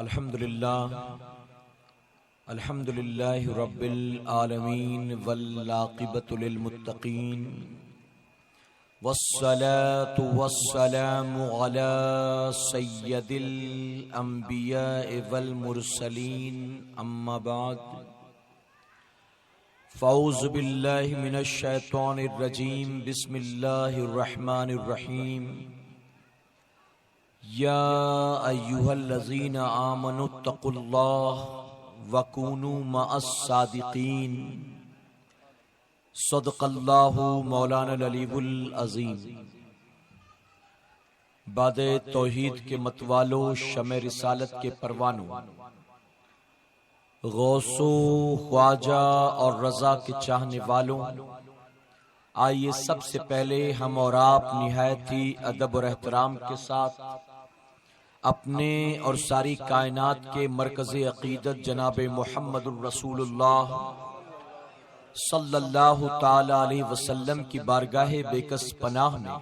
الحمدللہ رب العالمین والعاقبۃ للمتقین والصلاة والسلام علی سید الانبیاء والمرسلین اما بعد فاعوذ باللہ من الشیطان الرجیم بسم اللہ الرحمن الرحیم یا ایھا الذین آمنوا اتقوا اللہ وکونوا مع الصادقین صدق اللہ مولانا العلی العظیم۔ باد توحید کے متوالو، شمع رسالت کے پروانوں، غوث و خواجہ اور رضا کے چاہنے والوں، آئیے سب سے پہلے ہم اور آپ نہایت ہی ادب اور احترام کے ساتھ اپنے اور ساری کائنات کے مرکز عقیدت جناب محمد الرسول اللہ صلی اللہ تعالی علیہ وسلم کی بارگاہ بےکس پناہ میں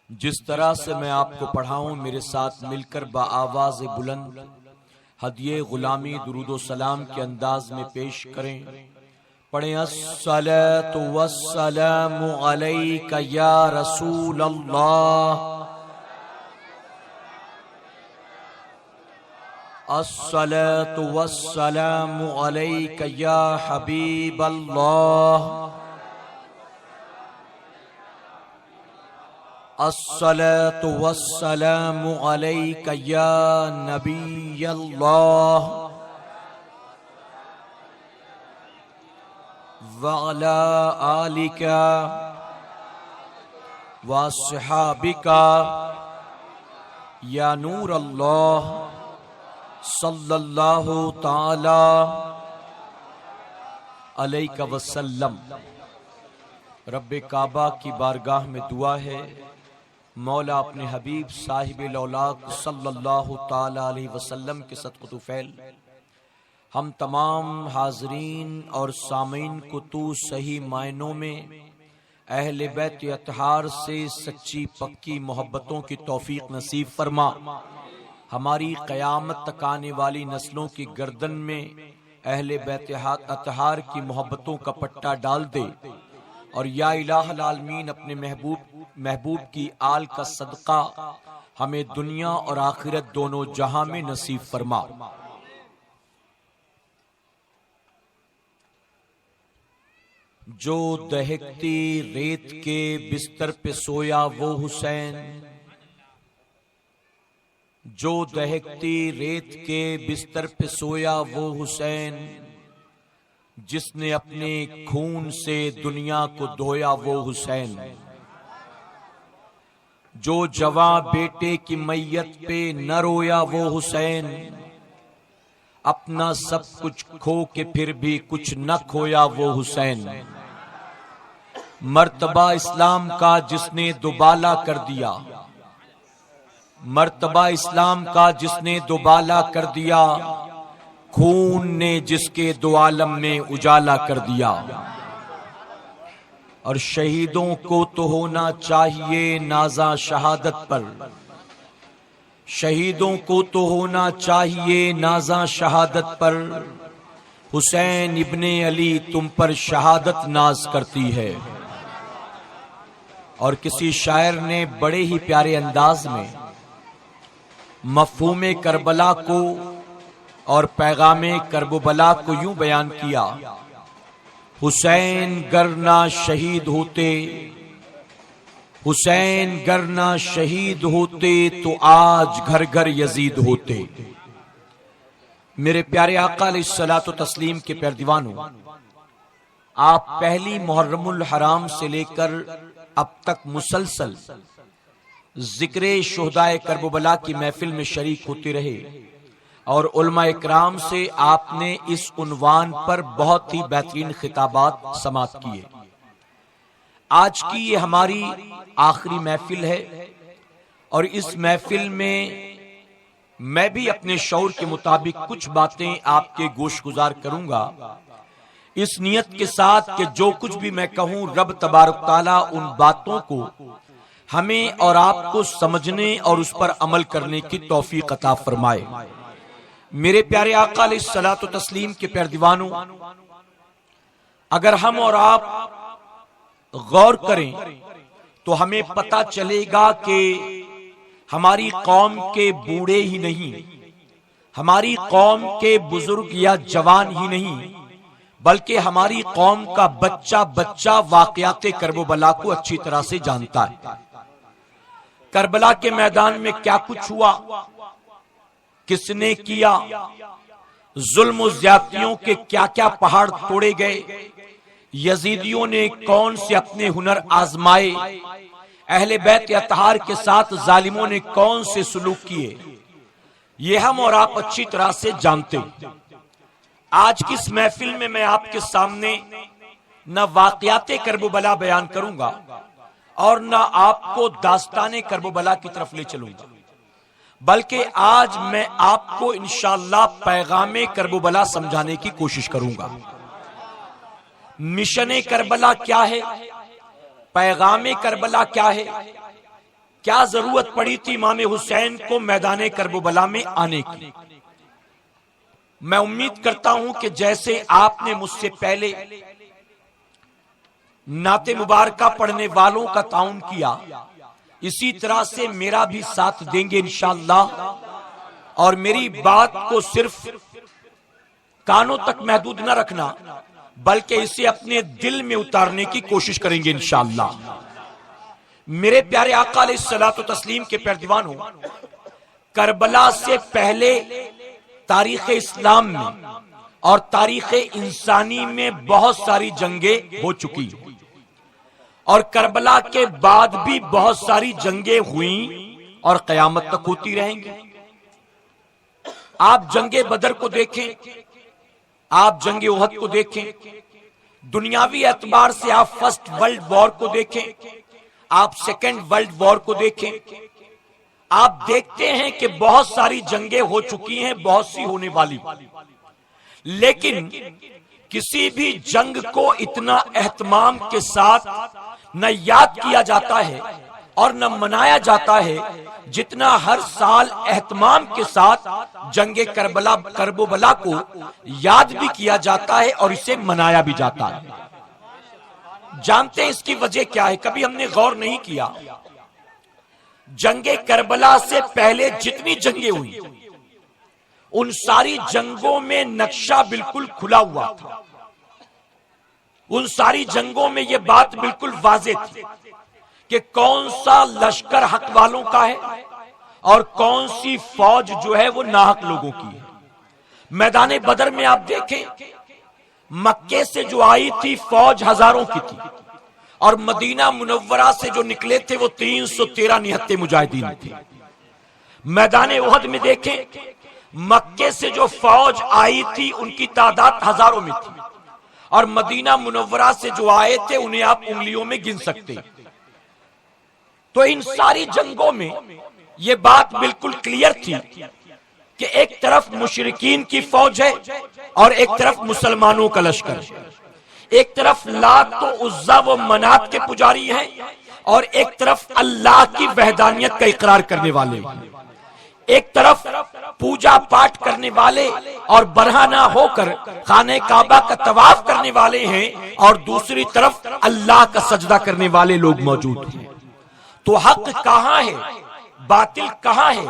جس طرح سے میں آپ کو پڑھاؤں، میرے ساتھ مل کر بآواز بلند ہدیہ غلامی درود و سلام کے انداز میں پیش کریں۔ پڑھیں الصلاۃ والسلام علیک یا رسول اللہ، الصلاۃ والسلام علیک یا حبیب اللہ، الصلاۃ والسلام علیک یا نبی اللہ، وعلی آلک واصحابک یا نور اللہ صلی اللہ تعالی علیہ وسلم۔ رب کعبہ کی بارگاہ میں دعا ہے، مولا اپنے حبیب صاحب الاولاق صلی اللہ تعالی علیہ وسلم کے صدقۃ فعل ہم تمام حاضرین اور سامعین کو تو صحیح معنوں میں اہل بیت اطہار سے سچی پکی محبتوں کی توفیق نصیب فرما، ہماری قیامت تک آنے والی نسلوں کی گردن میں اہل بیت اطہار کی محبتوں کا پٹا ڈال دے، اور یا الہ العالمین اپنے محبوب کی آل کا صدقہ ہمیں دنیا اور آخرت دونوں جہاں میں نصیب فرما۔ جو دہکتی ریت کے بستر پہ سویا وہ حسین، جو دہکتی ریت کے بستر پہ سویا وہ حسین، جس نے اپنے خون سے دنیا کو دھویا وہ حسین، جو جواں بیٹے کی میت پہ نہ رویا وہ حسین، اپنا سب کچھ کھو کے پھر بھی کچھ نہ کھویا وہ حسین، مرتبہ اسلام کا جس نے دوبالا کر دیا، مرتبہ اسلام کا جس نے دوبالا کر دیا، خون نے جس کے دو عالم میں اجالا کر دیا۔ اور شہیدوں کو تو ہونا چاہیے نازاں شہادت پر، شہیدوں کو تو ہونا چاہیے نازاں شہادت پر، حسین ابن علی تم پر شہادت ناز کرتی ہے۔ اور کسی شاعر نے بڑے ہی پیارے انداز میں مفہوم کربلا کو اور پیغام کرب و بلا کو یوں بیان کیا، حسین گر نہ شہید ہوتے، حسین گر نہ شہید ہوتے تو آج گھر گھر یزید ہوتے۔ میرے پیارے آقا علیہ الصلوۃ والتسلیم کے پیارے دیوانوں، آپ پہلی محرم الحرام سے لے کر اب تک مسلسل ذکر شہدائے کرب و بلا کی محفل میں شریک ہوتے رہے، اور علماء اکرام سے آپ نے اس عنوان پر بہت ہی بہترین خطابات سماعت کیے۔ آج کی یہ ہماری آخری محفل ہے، اور اس محفل میں بھی اپنے شعور کے مطابق کچھ باتیں آپ کے گوش گزار کروں گا، اس نیت کے ساتھ کہ جو کچھ بھی میں کہوں رب تبارک تعالیٰ ان باتوں کو ہمیں اور آپ کو سمجھنے اور اس پر عمل کرنے کی توفیق عطا فرمائے۔ میرے پیارے آقا علیہ الصلوۃ والتسلیم کے پیارے دیوانوں، اگر ہم اور آپ غور کریں تو ہمیں پتہ چلے گا کہ ہماری قوم کے بوڑھے ہی نہیں، ہماری قوم کے بزرگ یا جوان ہی نہیں، بلکہ ہماری قوم کا بچہ بچہ واقعات کرب و بلا کو اچھی طرح سے جانتا ہے۔ کربلا کے میدان میں کیا کچھ ہوا، کس نے کیا، ظلم و زیادتیوں کے کیا کیا پہاڑ توڑے گئے، یزیدیوں نے کون سے اپنے ہنر آزمائے، اہل بیت اطہار کے ساتھ ظالموں نے کون سے سلوک کیے، یہ ہم اور آپ اچھی طرح سے جانتے ہیں۔ آج کی اس محفل میں میں آپ کے سامنے نہ واقعات کرب و بلا بیان کروں گا اور نہ آپ کو داستان کرب و بلا کی طرف لے چلوں گا، بلکہ آج میں آپ کو انشاءاللہ پیغام کرب و بلا سمجھانے کی کوشش کروں گا۔ مشن کربلا کیا ہے، پیغام کربلا کیا ہے، کیا ضرورت پڑی تھی امام حسین کو میدان کرب و بلا میں آنے کی۔ میں امید کرتا ہوں کہ جیسے آپ نے مجھ سے پہلے نعت مبارکہ پڑھنے والوں کا تعاون کیا، اسی طرح سے میرا بھی ساتھ دیں گے انشاءاللہ، اور میری بات کو صرف کانوں تک محدود نہ رکھنا بلکہ اسے اپنے دل میں اتارنے کی کوشش کریں گے انشاءاللہ۔ میرے پیارے آقا علیہ الصلوۃ والتسلیم کے پیارے دیوانوں، کربلا سے پہلے تاریخ اسلام میں اور تاریخ انسانی میں بہت ساری جنگیں ہو چکی، اور کربلا کے بعد بھی بہت ساری جنگیں ہوئیں اور قیامت تک ہوتی رہیں گی۔ آپ جنگ بدر کو دیکھیں، آپ جنگ احد کو دیکھیں، دنیاوی اعتبار سے آپ فرسٹ ورلڈ وار کو دیکھیں، آپ سیکنڈ ورلڈ وار کو دیکھیں، آپ دیکھتے ہیں کہ بہت ساری جنگیں ہو چکی ہیں، بہت سی ہونے والی، لیکن کسی بھی جنگ کو اتنا اہتمام کے ساتھ نہ یاد کیا جاتا ہے اور نہ منایا جاتا ہے جتنا ہر سال اہتمام کے ساتھ جنگ کرب و بلا کو یاد بھی کیا جاتا ہے اور اسے منایا بھی جاتا ہے۔ جانتے ہیں اس کی وجہ کیا ہے؟ کبھی ہم نے غور نہیں کیا۔ جنگ کربلا سے پہلے جتنی جنگیں ہوئی ان ساری جنگوں میں نقشہ بالکل کھلا ہوا تھا، ان ساری جنگوں میں یہ بات بالکل واضح تھی کہ کون سا لشکر حق والوں کا ہے اور کون سی فوج جو ہے وہ ناحق لوگوں کی ہے۔ میدان بدر میں آپ دیکھیں، مکے سے جو آئی تھی فوج ہزاروں کی تھی، اور مدینہ منورہ سے جو نکلے تھے وہ 313 نہتے مجاہدین تھے۔ میدان احد میں دیکھیں، مکے سے جو فوج آئی تھی ان کی تعداد ہزاروں میں تھی، اور مدینہ منورہ سے جو آئے تھے انہیں آپ انگلیوں میں گن سکتے۔ تو ان ساری جنگوں میں یہ بات بالکل کلیئر تھی کہ ایک طرف مشرکین کی فوج ہے اور ایک طرف مسلمانوں کا لشکر ہے، ایک طرف لات و عزا و منات کے پجاری ہیں اور ایک طرف اللہ کی وحدانیت کا اقرار کرنے والے ہیں، ایک طرف پوجا پاٹ کرنے والے اور برہنہ ہو کر خانہ کعبہ کا طواف کرنے والے ہیں، اور دوسری طرف اللہ کا سجدہ کرنے والے لوگ موجود ہیں۔ تو حق کہاں ہے، باطل کہاں ہے،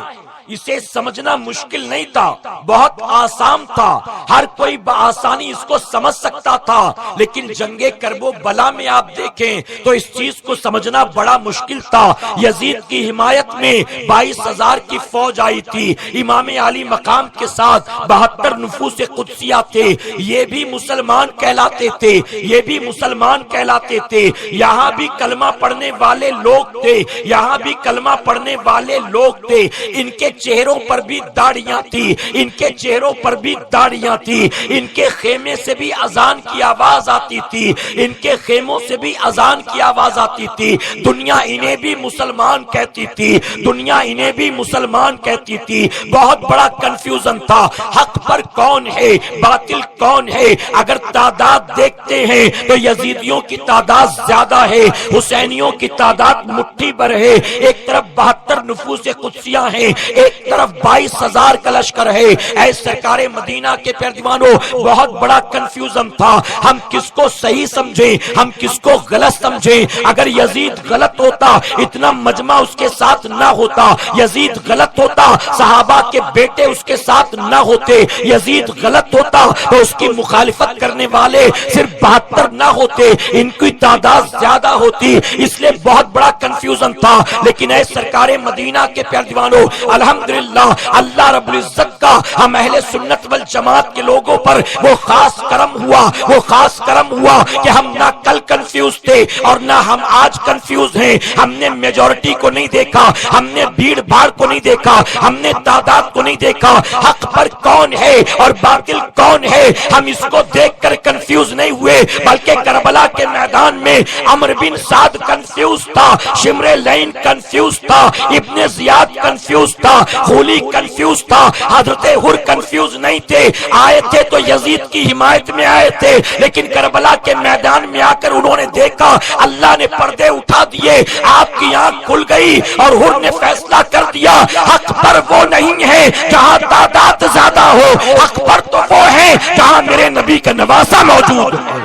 اسے سمجھنا مشکل نہیں تھا، بہت آسان تھا، ہر کوئی بآسانی اس کو سمجھ سکتا تھا، لیکن جنگ کرب و بلا میں آپ دیکھیں تو اس چیز کو سمجھنا بڑا مشکل تھا۔ یزید کی حمایت میں 22,000 کی فوج آئی تھی، امام علی مقام کے ساتھ 72 نفوس قدسیہ تھے، یہ بھی مسلمان کہلاتے تھے، یہ بھی مسلمان کہلاتے تھے، یہاں بھی کلمہ پڑھنے والے لوگ تھے، یہاں بھی کلمہ پڑھنے والے لوگ تھے، ان کے چہروں پر بھی داڑیاں تھی، ان کے چہروں پر بھی داڑیاں تھی، ان کے خیمے سے بھی اذان کی آواز آتی تھی، ان کے خیموں سے بھی اذان کی آواز آتی تھی، دنیا انہیں بھی مسلمان کہتی تھی، دنیا انہیں بھی مسلمان کہتی تھی۔ بہت بڑا کنفیوژن تھا، حق پر کون ہے، باطل کون ہے۔ اگر تعداد دیکھتے ہیں تو یزیدیوں کی تعداد زیادہ ہے، حسینیوں کی تعداد مٹھی بھر ہے، ایک طرف 72 نفوس قدسیاں ہیں، ایک طرف 22,000 کا لشکر ہے۔ اے سرکار مدینہ کے پیروانوں، بہت بڑا کنفیوژن تھا، ہم کس کو صحیح سمجھیں، ہم کس کو غلط سمجھیں۔ اگر یزید غلط ہوتا اتنا مجمع اس کے ساتھ نہ ہوتا، یزید غلط ہوتا صحابہ کے بیٹے اس کے ساتھ نہ ہوتے، یزید غلط ہوتا تو اس کی مخالفت کرنے والے صرف 72 نہ ہوتے، ان کی تعداد زیادہ ہوتی، اس لیے بہت بڑا کنفیوژن تھا۔ لیکن اے سرکار مدینہ کے پیروانوں، الحمدللہ اللہ رب العزت کا ہم اہل سنت والجماعت کے لوگوں پر وہ خاص کرم ہوا، وہ خاص کرم ہوا کہ ہم نہ کل کنفیوز تھے اور نہ ہم آج کنفیوز ہیں۔ ہم نے میجورٹی کو نہیں دیکھا، ہم نے بھیڑ بھاڑ کو نہیں دیکھا، ہم نے تعداد کو نہیں دیکھا، حق پر کون ہے اور باطل کون ہے ہم اس کو دیکھ کر کنفیوز نہیں ہوئے، بلکہ کربلا کے میدان میں عمرو بن سعد کنفیوز تھا، شمر لین کنفیوز تھا، ابن زیاد کنفیوز تھا، خولی کنفیوز تھا، حضرت حر کنفیوز نہیں تھے۔ آئے تھے تو یزید کی حمایت میں آئے تھے، لیکن کربلا کے میدان میں آ کر انہوں نے دیکھا اللہ نے پردے اٹھا دیے، آپ کی آنکھ کھل گئی اور حر نے فیصلہ کر دیا حق پر وہ نہیں ہے جہاں تعداد زیادہ ہو، حق پر تو وہ ہے جہاں میرے نبی کا نواسہ موجود ہے۔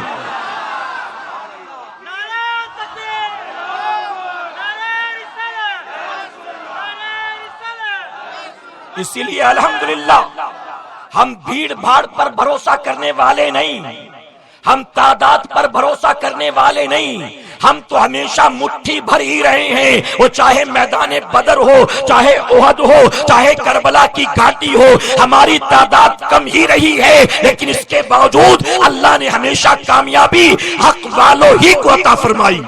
اسی لیے الحمدللہ ہم بھیڑ بھاڑ پر بھروسہ کرنے والے نہیں، ہم تعداد پر بھروسہ کرنے والے نہیں، ہم تو ہمیشہ مٹھی بھر ہی رہے ہیں، وہ چاہے میدان بدر ہو، چاہے احد ہو، چاہے کربلا کی گھاٹی ہو، ہماری تعداد کم ہی رہی ہے، لیکن اس کے باوجود اللہ نے ہمیشہ کامیابی حق والوں ہی کو عطا فرمائی۔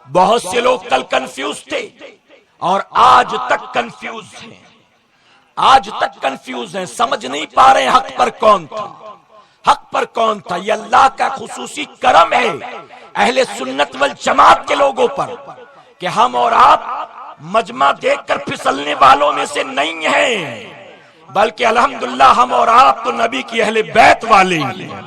بہت سے لوگ کل کنفیوز تھے اور آج تک کنفیوز ہیں، آج تک کنفیوز ہیں، سمجھ نہیں پا رہے حق پر کون تھا، حق پر کون تھا۔ یہ اللہ کا خصوصی کرم ہے اہل سنت والجماعت کے لوگوں پر کہ ہم اور آپ مجمع دیکھ کر پھسلنے والوں میں سے نہیں ہیں، بلکہ الحمدللہ ہم اور آپ تو نبی کی اہل بیت والے ہیں،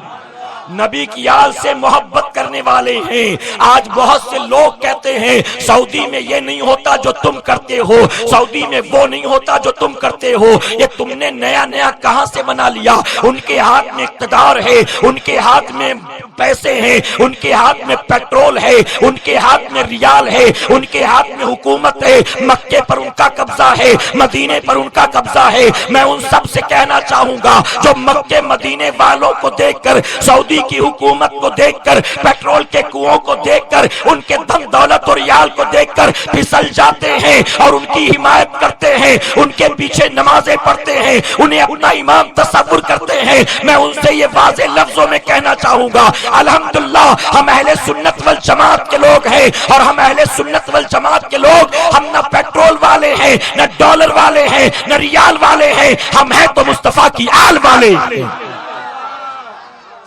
نبی کی آل سے محبت کرنے والے ہیں۔ آج بہت سے لوگ کہتے ہیں سعودی میں یہ نہیں ہوتا جو تم کرتے ہو، سعودی میں وہ نہیں ہوتا جو تم کرتے ہو، یہ تم نے نیا نیا کہاں سے بنا لیا؟ ان کے ہاتھ میں اقتدار ہے، ان کے ہاتھ میں پیسے ہیں، ان کے ہاتھ میں پیٹرول ہے، ان کے ہاتھ میں ریال ہے، ان کے ہاتھ میں حکومت ہے، مکے پر ان کا قبضہ ہے، مدینے پر ان کا قبضہ ہے۔ میں ان سب سے کہنا چاہوں گا جو مکے مدینے والوں کو دیکھ کر، سعودی کی حکومت کو دیکھ کر، پیٹرول کے کنووں کو دیکھ کر، ان کے دھن دولت اور ریال کو دیکھ کر پھسل جاتے ہیں اور ان کی حمایت کرتے ہیں، ان کے پیچھے نمازیں پڑھتے ہیں، انہیں اپنا امام تصور کرتے ہیں، میں ان سے یہ واضح لفظوں میں کہنا چاہوں گا الحمدللہ ہم اہل سنت والجماعت کے لوگ ہیں، اور ہم اہل سنت والجماعت کے لوگ ہم نہ پیٹرول والے ہیں، نہ ڈالر والے ہیں، نہ ریال والے ہیں، ہم ہیں تو مصطفیٰ کی آل والے۔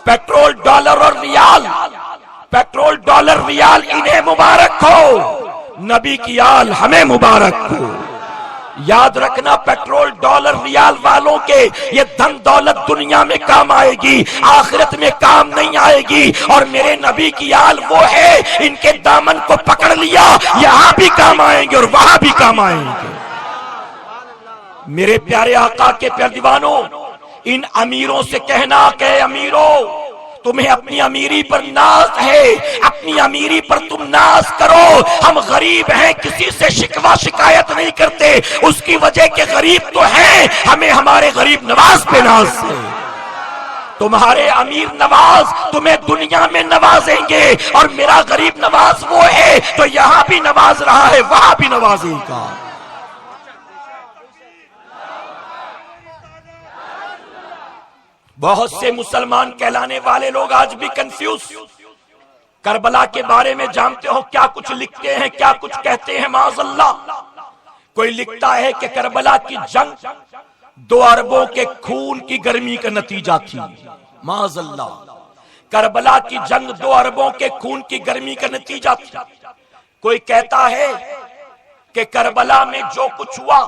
پیٹرول ڈالر اور ریال، پیٹرول ڈالر ریال انہیں مبارک ہو، نبی کی آل ہمیں مبارک ہو۔ یاد رکھنا پیٹرول ڈالر ریال والوں کے یہ دھن دولت دنیا میں کام آئے گی، آخرت میں کام نہیں آئے گی، اور میرے نبی کی آل وہ ہے ان کے دامن کو پکڑ لیا، یہاں بھی کام آئیں گے اور وہاں بھی کام آئیں گے۔ میرے پیارے آقا کے پیارے دیوانوں، ان امیروں سے کہنا کہ امیروں تمہیں اپنی امیری پر ناز ہے، اپنی امیری پر تم ناز کرو، ہم غریب ہیں کسی سے شکوہ شکایت نہیں کرتے، اس کی وجہ کہ غریب تو ہیں، ہمیں ہمارے غریب نواز پہ ناز ہے۔ تمہارے امیر نواز تمہیں دنیا میں نوازیں گے، اور میرا غریب نواز وہ ہے تو یہاں بھی نواز رہا ہے وہاں بھی نوازے گا۔ بہت سے مسلمان کہلانے والے لوگ آج بھی کنفیوز، کربلا کے بارے میں جانتے ہو کیا کچھ لکھتے ہیں، کیا کچھ کہتے ہیں، معاذ اللہ کوئی لکھتا ہے کہ کربلا کی جنگ 2 اربوں کے خون کی گرمی کا نتیجہ تھی. معاذ اللہ، کربلا کی جنگ 2 اربوں کے خون کی گرمی کا نتیجہ تھی. کوئی کہتا ہے کہ کربلا میں جو کچھ ہوا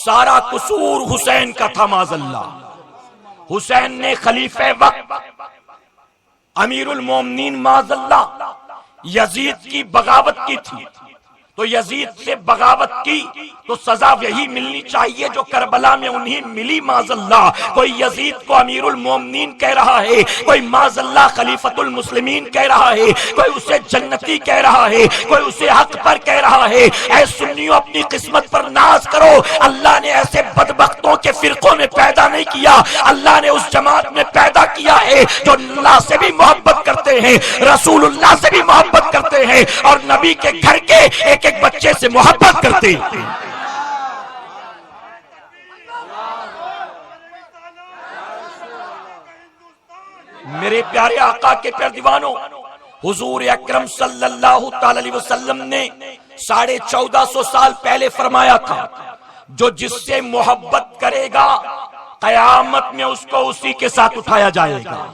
سارا قصور حسین کا تھا. معاذ اللہ، حسین نے خلیفہ وقت امیر المومنین معاذ اللہ یزید کی بغاوت کی تھی، تو یزید سے بغاوت کی تو سزا یہی ملنی چاہیے جو کربلا میں انہیں ملی. معاذ اللہ، کوئی یزید کو امیر المومنین کہہ رہا ہے، کوئی معاذ اللہ خلیفۃ المسلمین کہہ رہا ہے، کوئی اسے جنتی کہہ رہا ہے، کوئی اسے حق پر کہہ رہا ہے. اے سنیوں، اپنی قسمت پر ناز کرو. اللہ نے ایسے بدبختوں کے فرقوں میں پیدا نہیں کیا، اللہ نے اس جماعت میں پیدا کیا ہے جو اللہ سے بھی محبت کرتے ہیں، رسول اللہ سے بھی محبت کرتے ہیں، اور نبی کے گھر کے ایک بچے سے محبت کرتے ہیں. میرے پیارے آقا کے پیارے دیوانوں، حضور اکرم صلی اللہ تعالی علیہ وسلم نے 1450 سال پہلے فرمایا تھا، جو جس سے محبت کرے گا قیامت میں اس کو اسی کے ساتھ اٹھایا جائے گا.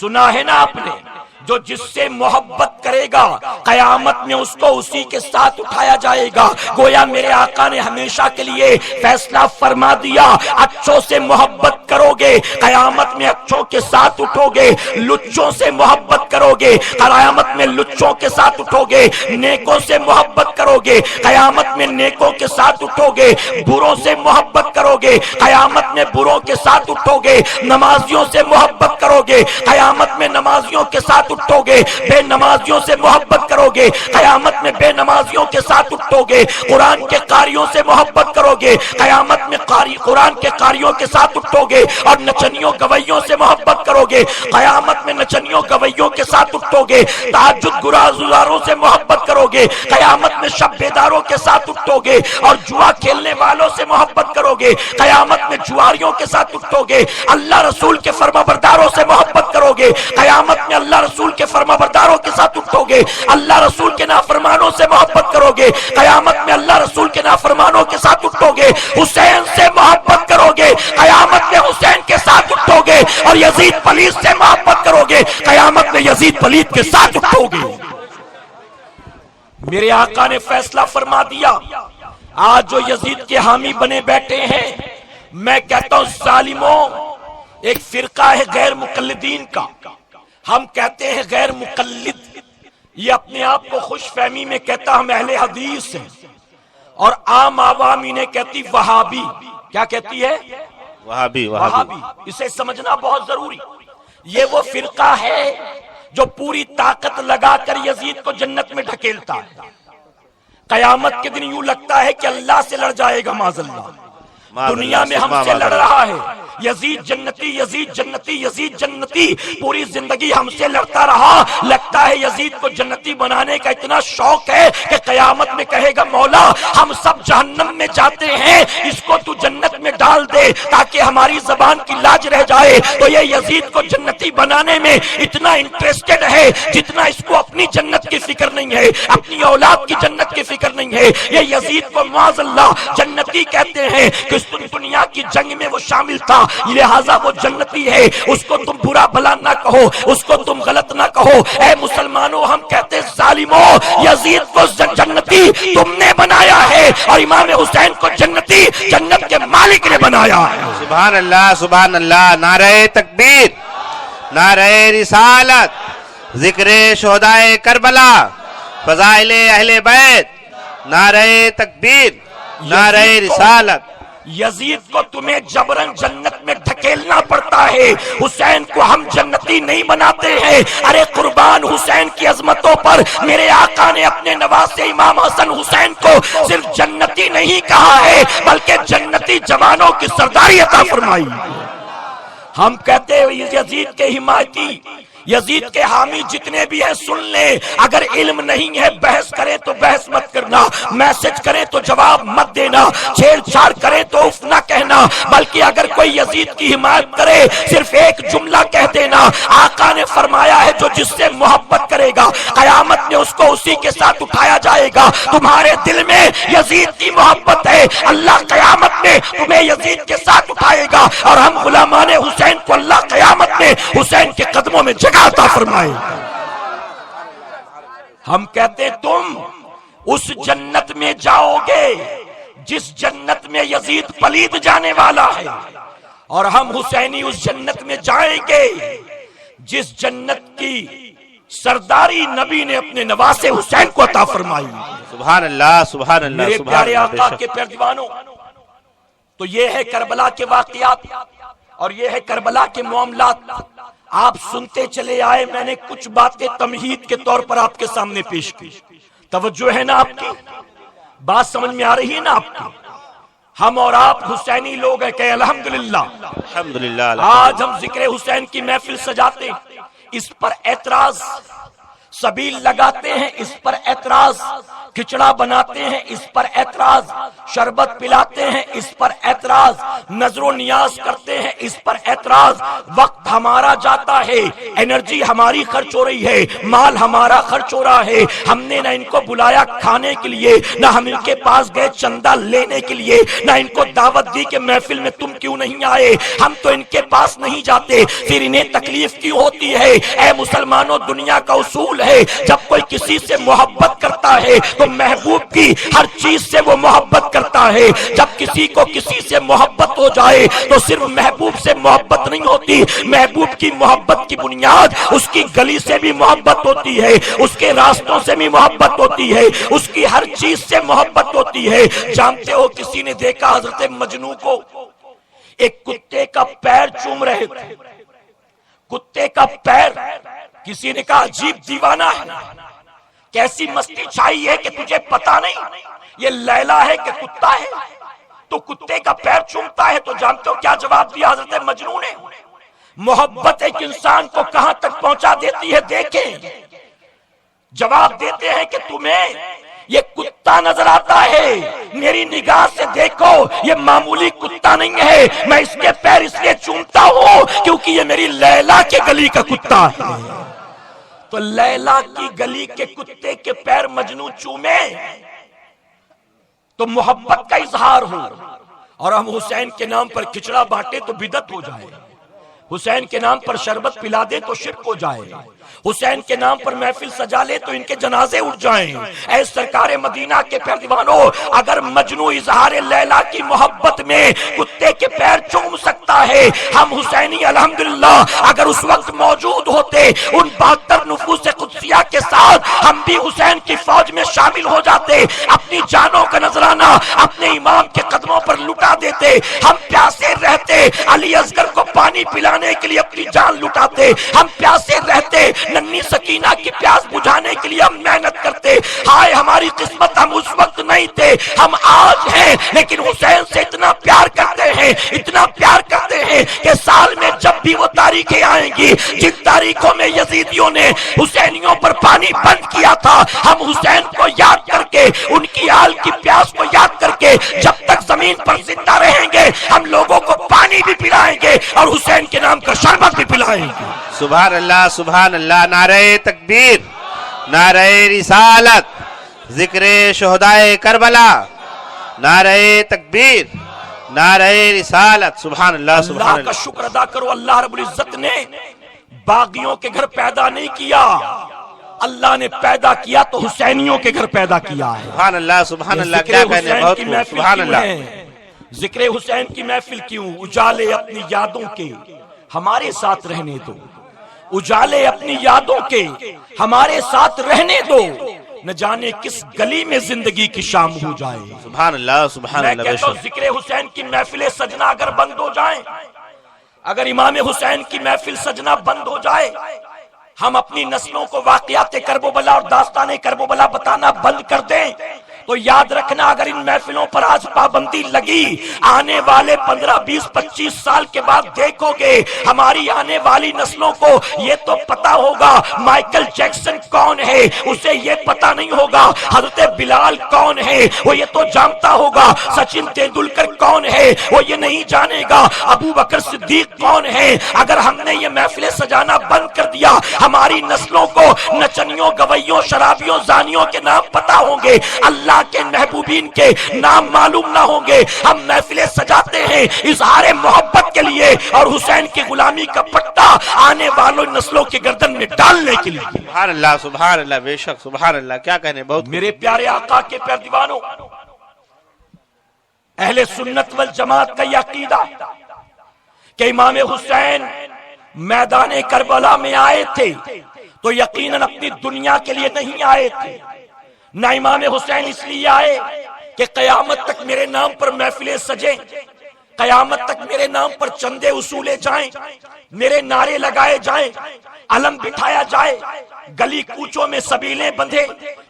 سنا ہے نا آپ نے؟ جو جس سے محبت کرے گا قیامت میں اس کو اسی کے ساتھ اٹھایا جائے گا. گویا میرے آقا نے ہمیشہ کے لیے فیصلہ فرما دیا، اچھوں سے محبت کرو گے قیامت میں اچھوں کے ساتھ اٹھو گے، لچوں سے محبت کرو گے قیامت میں لچوں کے ساتھ اٹھو گے، نیکوں سے محبت کرو گے قیامت میں نیکوں کے ساتھ اٹھو گے، بروں سے محبت کرو گے قیامت میں بروں کے ساتھ اٹھو گے، نمازیوں سے محبت کرو گے قیامت میں نمازیوں کے ساتھ اٹھو گے، بے نمازیوں سے محبت کرو گے قیامت میں بے نمازیوں کے ساتھ اٹھو گے، قرآن کے قاریوں سے محبت کرو گے قیامت میں قرآن کے قاریوں کے ساتھ اٹھو گے، اور نچنیوں گویوں سے محبت کرو گے قیامت میں نچنیوں گویوں کے ساتھ اٹھو گے، تہجد گزاروں سے محبت کرو گے قیامت میں شب بیداروں کے ساتھ اٹھو گے، اور جوا کھیلنے والوں سے محبت کرو گے قیامت میں جواریوں کے ساتھ اٹھو گے، اللہ رسول کے فرمانبرداروں سے محبت کرو گے قیامت میں اللہ رسول کے فرمانبرداروں کے ساتھ اٹھو گے، اللہ رسول کے نافرمانوں سے محبت کرو گے قیامت میں اللہ رسول کے نافرمانوں کے ساتھ اٹھو گے، حسین سے محبت کرو گے قیامت میں حسین کے ساتھ اٹھو گے، اور یزید پلیت سے محبت کرو گے قیامت میں یزید پلیت کے ساتھ اٹھو گے. میرے آقا نے فیصلہ فرما دیا. آج جو یزید کے حامی بنے بیٹھے ہیں، میں کہتا ہوں ظالموں، ایک فرقہ ہے غیر مقلدین کا. ہم کہتے ہیں غیر مقلد، یہ اپنے آپ کو خوش فہمی میں کہتا ہم اہل حدیث ہیں، اور عام عوام انہیں کہتی وہابی. کیا کہتی ہے؟ وہابی. اسے سمجھنا بہت ضروری. یہ وہ فرقہ ہے جو پوری طاقت لگا کر یزید کو جنت میں ڈھکیلتا ہے. قیامت کے دن یوں لگتا ہے کہ اللہ سے لڑ جائے گا. معاذ اللہ، دنیا میں ہم سے لڑ رہا ہے، یزید جنتی یزید جنتی یزید جنتی، پوری زندگی ہم سے لڑتا رہا. لگتا ہے یزید کو جنتی بنانے کا اتنا شوق ہے کہ قیامت میں کہے گا مولا ہم سب جہنم میں جاتے ہیں، اس کو تو جنت میں ڈال دے تاکہ ہماری زبان کی لاج رہ جائے. تو یہ یزید کو جنتی بنانے میں اتنا انٹرسٹڈ ہے جتنا اس کو اپنی جنت کی فکر نہیں ہے، اپنی اولاد کی جنت کی فکر نہیں ہے. یہ یزید کو معاذ اللہ جنتی کہتے ہیں کہ دنیا کی جنگ میں وہ شامل تھا، لہذا وہ جنتی ہے. اس کو تم برا بھلا نہ کہو، اس کو تم غلط نہ کہو. اے مسلمانوں، ہم کہتے ظالموں، یزید کو جنتی تم نے بنایا ہے، اور امام حسین کو جنتی جنت کے مالک نے بنایا ہے. سبحان اللہ سبحان اللہ. نعرہ تکبیر، نعرہ رسالت، ذکر شہدائے کربلا، فضائل اہل بیت، نعرہ تکبیر، نعرہ رسالت. یزید کو تمہیں جبرن جنت میں ڈھکیلنا پڑتا ہے، حسین کو ہم جنتی نہیں بناتے ہیں. ارے قربان حسین کی عظمتوں پر میرے آقا نے اپنے نواسے امام حسن حسین کو صرف جنتی نہیں کہا ہے بلکہ جنتی جوانوں کی سرداری عطا فرمائی. ہم کہتے ہیں یزید کے حمایتی، یزید کے حامی جتنے بھی ہیں سن لیں، اگر علم نہیں ہے بحث کریں تو بحث مت کرنا، میسج کریں تو جواب مت دینا، چھیڑ چھاڑ کریں تو اف نہ کہنا، بلکہ اگر کوئی یزید کی حمایت کرے صرف ایک جملہ کہہ دینا. آقا نے فرمایا ہے جو جس سے محبت کرے کرے گا، قیامت میں اس کو اسی کے ساتھ اٹھایا جائے گا۔ تمہارے دل میں یزید کی محبت ہے، اللہ قیامت میں تمہیں یزید کے ساتھ اٹھائے گا، اور ہم غلامان حسین کو اللہ قیامت میں حسین کے قدموں میں جگہ عطا فرمائے گا۔ ہم کہتے ہیں تم اس جنت میں جاؤ گے جس جنت میں یزید پلید جانے والا ہے، اور ہم حسینی اس جنت میں جائیں گے جس جنت کی سرداری نبی نے اپنے نواسے حسین کو عطا فرمائی۔ سبحان اللہ سبحان اللہ میرے سبحان پیارے اللہ، بے آقا شک۔ کے پیارے دیوانوں، تو یہ ہے کربلا کے واقعات اور یہ ہے کربلا کے معاملات۔ آپ سنتے چلے آئے، میں نے کچھ باتیں تمہید کے طور پر آپ کے سامنے پیش کی۔ توجہ ہے نا آپ کی؟ بات سمجھ میں آ رہی ہے نا آپ کی؟ ہم اور آپ حسینی لوگ ہیں کہ الحمدللہ الحمدللہ آج ہم ذکر حسین کی محفل سجاتے ہیں، اس پر اعتراض سبیل لگاتے ہیں، اس پر اعتراض کھچڑا بناتے ہیں، اس پر اعتراض شربت پلاتے ہیں، اس پر اعتراض نظر و نیاز کرتے ہیں، اس پر اعتراض۔ وقت ہمارا جاتا ہے، انرجی ہماری خرچ ہو رہی ہے، مال ہمارا خرچ ہو رہا ہے، ہم نے نہ ان کو بلایا کھانے کے لیے، نہ ہم ان کے پاس گئے چندہ لینے کے لیے، نہ ان کو دعوت دی کہ محفل میں تم کیوں نہیں آئے، ہم تو ان کے پاس نہیں جاتے، پھر انہیں تکلیف کیوں ہوتی ہے؟ اے مسلمانوں، دنیا کا اصول ہے جب کوئی کسی سے محبت کرتا ہے تو محبوب کی ہر چیز سے وہ محبت کرتا ہے۔ جب کسی کو کسی سے محبت ہو جائے تو صرف محبوب سے محبت نہیں ہوتی، محبوب کی محبت کی بنیاد اس کی گلی سے بھی محبت ہوتی ہے، اس کے راستوں سے بھی محبت ہوتی ہے، اس کی ہر چیز سے محبت ہوتی ہے۔ جانتے ہو کسی نے دیکھا حضرت مجنوں کو ایک کتے کا پیر چوم رہے تھے، کتے کا پیر، کسی نے کہا عجیب دیوانہ ہے، کیسی مستی چھائی ہے کہ تجھے پتا نہیں یہ لیلا ہے کہ کتا ہے، تو کتے کا پیر چومتا ہے۔ تو جانتے ہو کیا جواب دیا حضرت مجنوں نے؟ محبت ایک انسان کو کہاں تک پہنچا دیتی ہے دیکھیں۔ جواب دیتے ہیں کہ تمہیں یہ کتا نظر آتا ہے، میری نگاہ سے دیکھو یہ معمولی کتا نہیں ہے، میں اس کے پیر اس لیے چومتا ہوں کیونکہ یہ میری لیلا کے گلی کا کتا ہے۔ تو لیلا کی گلی کے کتے کے پیر مجنوں چومے تو محبت کا اظہار ہو، اور ہم حسین کے نام پر کھچڑا بانٹے تو بدعت ہو جائے، حسین کے نام پر شربت پلا دے تو شرک ہو جائے، حسین کے نام پر محفل سجا لے تو ان کے جنازے اٹھ جائیں۔ اے سرکار مدینہ کے پیارے دیوانوں، اگر مجنوں اظہار لیلا کی محبت میں کتے کے پیر چوم سکتا ہے، ہم حسینی الحمدللہ اگر اس وقت موجود ہوتے ان 72 نفوس قدسیہ کے ساتھ، ہم بھی حسین کی فوج میں شامل ہو جاتے، اپنی جانوں کا نذرانہ اپنے امام کے قدموں پر لٹا دیتے، ہم پیاسے رہتے علی اصغر کو پانی پلانے کے لیے اپنی جان لٹاتے، ہم پیاسے رہتے ننھی سکینہ کی پیاس بجھانے کے لیے ہم محنت کرتے۔ ہائے ہماری قسمت، ہم اس وقت نہیں تھے، ہم آج ہیں، لیکن حسین سے اتنا پیار کرتے ہیں، اتنا پیار کرتے ہیں کہ سال میں جب بھی وہ تاریخیں آئیں گی جن تاریخوں میں یزیدیوں نے حسینیوں پر پانی بند کیا تھا، ہم حسین کو یاد کر کے، ان کی آل کی پیاس کو یاد کر کے، جب تک زمین پر زندہ رہیں گے ہم لوگوں کو پانی بھی پلائیں گے اور حسین کے نام کا شربت بھی پلائیں گے۔ سبحان اللہ سبحان اللہ، نعرہ تکبیر، نعرہ رسالت، ذکر شہدائے کربلا، نعرہ تکبیر، نعرہ رسالت، سبحان اللہ سبحان اللہ کا شکر ادا کرو، اللہ رب العزت نے باغیوں کے گھر پیدا نہیں کیا، اللہ نے پیدا کیا تو حسینیوں کے گھر پیدا کیا ہے۔ سبحان اللہ سبحان اللہ، ذکر کیا کہنے، حسین بہت کی خوب، محفل سبحان کیوں اللہ۔ ہے؟ ذکر حسین کی محفل کیوں؟ اجالے اپنی یادوں کے ہمارے ساتھ رہنے دو، اجالے اپنی یادوں کے ہمارے ساتھ رہنے دو، نہ جانے کس گلی میں زندگی کی شام ہو جائے۔ سبحان اللہ سبحان میں اللہ، بے کہتا ہوں شک۔ ذکر حسین کی محفلیں سجنا اگر بند ہو جائیں، اگر امام حسین کی محفل سجنا بند ہو جائے، ہم اپنی نسلوں کو واقعات کربلا اور داستان کربلا بتانا بند کر دیں، تو یاد رکھنا اگر ان محفلوں پر آج پابندی لگی، آنے والے 15 20 25 سال کے بعد دیکھو گے ہماری آنے والی نسلوں کو یہ تو پتا ہوگا مائیکل جیکسن کون ہے، اسے یہ پتا نہیں ہوگا حضرت بلال کون ہے، وہ یہ تو جانتا ہوگا سچن تیندولکر کون ہے، وہ یہ نہیں جانے گا ابو بکر صدیق کون ہے۔ اگر ہم نے یہ محفلیں سجانا بند کر دیا، ہماری نسلوں کو نچنیوں، گویوں، شرابیوں، زانیوں کے نام پتا ہوں گے، اللہ کے محبوبین کے نام معلوم نہ ہوں گے۔ ہم محفلیں سجاتے ہیں اظہار محبت کے لیے اور حسین کی غلامی کا پٹا آنے والوں نسلوں کی گردن میں ڈالنے کے لیے۔ سبحان اللہ، بے شک سبحان اللہ، کیا کہنے، بہت میرے پیارے آقا کے پیارے دیوانوں، اہل سنت والجماعت کا یہ عقیدہ کہ امام حسین میدان کربلا میں آئے تھے تو یقیناً اپنی دنیا کے لیے نہیں آئے تھے، نہ امام حسین اس لیے آئے کہ قیامت تک میرے نام پر محفلیں سجیں، قیامت تک میرے نام پر چندے وصولے جائیں، میرے نعرے لگائے جائیں، علم بٹھایا جائے، گلی کوچوں میں سبیلیں بندھے،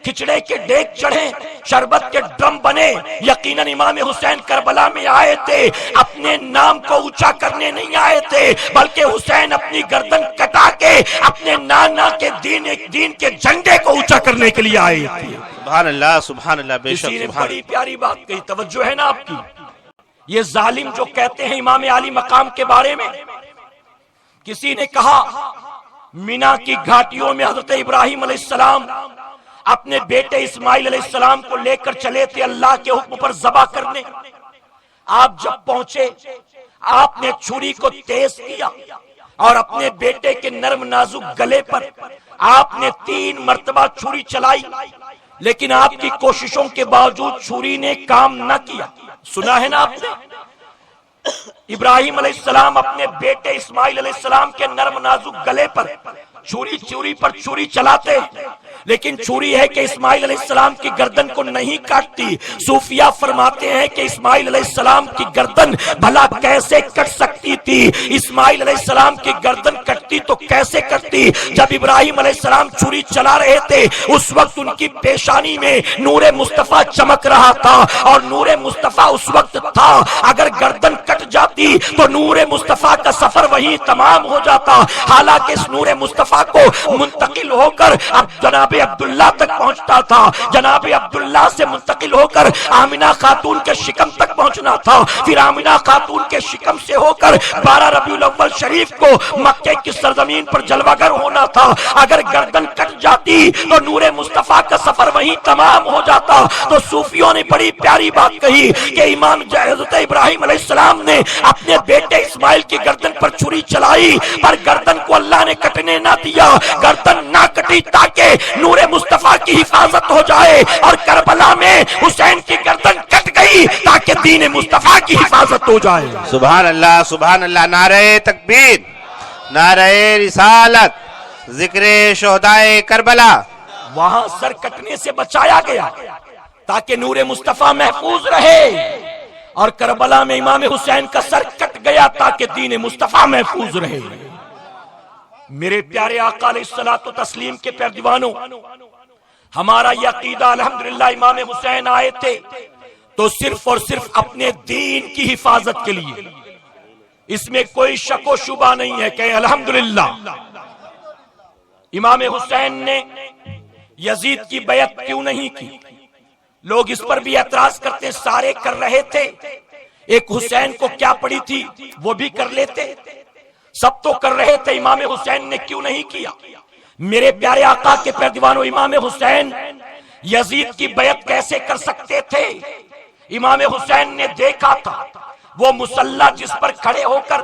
کھچڑے کے ڈیک چڑھیں، شربت کے ڈرم بنے۔ یقیناً امام حسین کربلا میں آئے تھے اپنے نام کو اونچا کرنے نہیں آئے تھے، بلکہ حسین اپنی گردن کٹا کے اپنے نانا کے دین کے جھنڈے کو اونچا کرنے کے لیے آئے تھے۔ سبحان اللہ، بے شک کسی نے سبحان بڑی پیاری بات کہی، توجہ ہے نا آپ کی؟ یہ ظالم جو کہتے ہیں امام علی مقام کے بارے میں، کسی نے کہا مینا کی گھاٹیوں میں حضرت ابراہیم علیہ السلام اپنے بیٹے اسماعیل علیہ السلام کو لے کر چلے تھے اللہ کے حکم پر ذبح کرنے۔ آپ جب پہنچے آپ نے چھری کو تیز کیا اور اپنے بیٹے کے نرم نازک گلے پر آپ نے 3 مرتبہ چھری چلائی، لیکن آپ کی کوششوں کے باوجود چھری نے کام نہ کیا۔ سنا ہے نا آپ نے؟ ابراہیم علیہ السلام اپنے بیٹے اسماعیل علیہ السلام کے نرم نازک گلے پر چھری چلاتے، لیکن چھری ہے کہ اسماعیل علیہ السلام کی گردن کو نہیں کاٹتی۔ صوفیہ فرماتے ہیں کہ اسماعیل علیہ السلام کی گردن بھلا کیسے کٹ سکتی تھی؟ اسماعیل علیہ السلام کی گردن کٹتی تو کیسے کٹتی؟ جب ابراہیم علیہ السلام چھری چلا رہے تھے اس وقت ان کی پیشانی میں نور مصطفیٰ چمک رہا تھا، اور نور مصطفیٰ اس وقت تھا، اگر گردن کٹ جاتی تو نور مصطفیٰ کا سفر وہیں تمام ہو جاتا۔ حالانکہ اس نور مصطفیٰ کو منتقل ہو کر اب جناب عبداللہ تک پہنچتا تھا، جناب عبداللہ سے منتقل ہو کر آمنہ خاتون کے شکم تک پہنچنا تھا، پھر آمنہ خاتون کے شکم سے ہو کر 12 ربیع الاول شریف کو مکے کی سرزمین پر جلوہ گر ہونا تھا۔ اگر گردن کٹ جاتی تو نور مصطفیٰ کا سفر وہیں تمام ہو جاتا۔ تو صوفیوں نے بڑی پیاری بات کہی کہ امام حضرت ابراہیم علیہ السلام نے اپنے بیٹے اسماعیل کی گردن پر چھری چلائی، پر گردن کو اللہ نے کٹنے نہ دیا، گردن نہ کٹی تاکہ نور مصطفیٰ کی حفاظت ہو جائے، اور کربلا میں حسین کی گردن کٹ گئی تاکہ دین مصطفیٰ کی حفاظت ہو جائے۔ سبحان اللہ، نعرہ تکبیر، نعرہ رسالت، ذکر شہدائے کربلا۔ وہاں سر کٹنے سے بچایا گیا تاکہ نور مصطفیٰ محفوظ رہے، اور کربلا میں امام حسین کا سر کٹ گیا تاکہ دین مصطفیٰ محفوظ رہے۔ میرے پیارے آقا علیہ الصلوۃ والتسلیم کے پیارے دیوانوں، ہمارا یہ عقیدہ الحمدللہ امام حسین آئے تھے تو صرف اور صرف اپنے دین کی حفاظت کے لیے، اس میں کوئی شک و شبہ نہیں ہے کہ الحمدللہ امام حسین نے یزید کی بیعت کیوں نہیں کی؟ لوگ اس پر بھی اعتراض کرتے، سارے کر رہے تھے، ایک حسین کو کیا پڑی تھی وہ بھی کر لیتے، سب تو کر رہے تھے، امام حسین نے کیوں نہیں کیا؟ میرے پیارے آقا کے پیارے دیوانوں، امام حسین یزید کی بیعت کیسے کر سکتے تھے؟ امام حسین نے دیکھا تھا وہ مصلی جس پر کھڑے ہو کر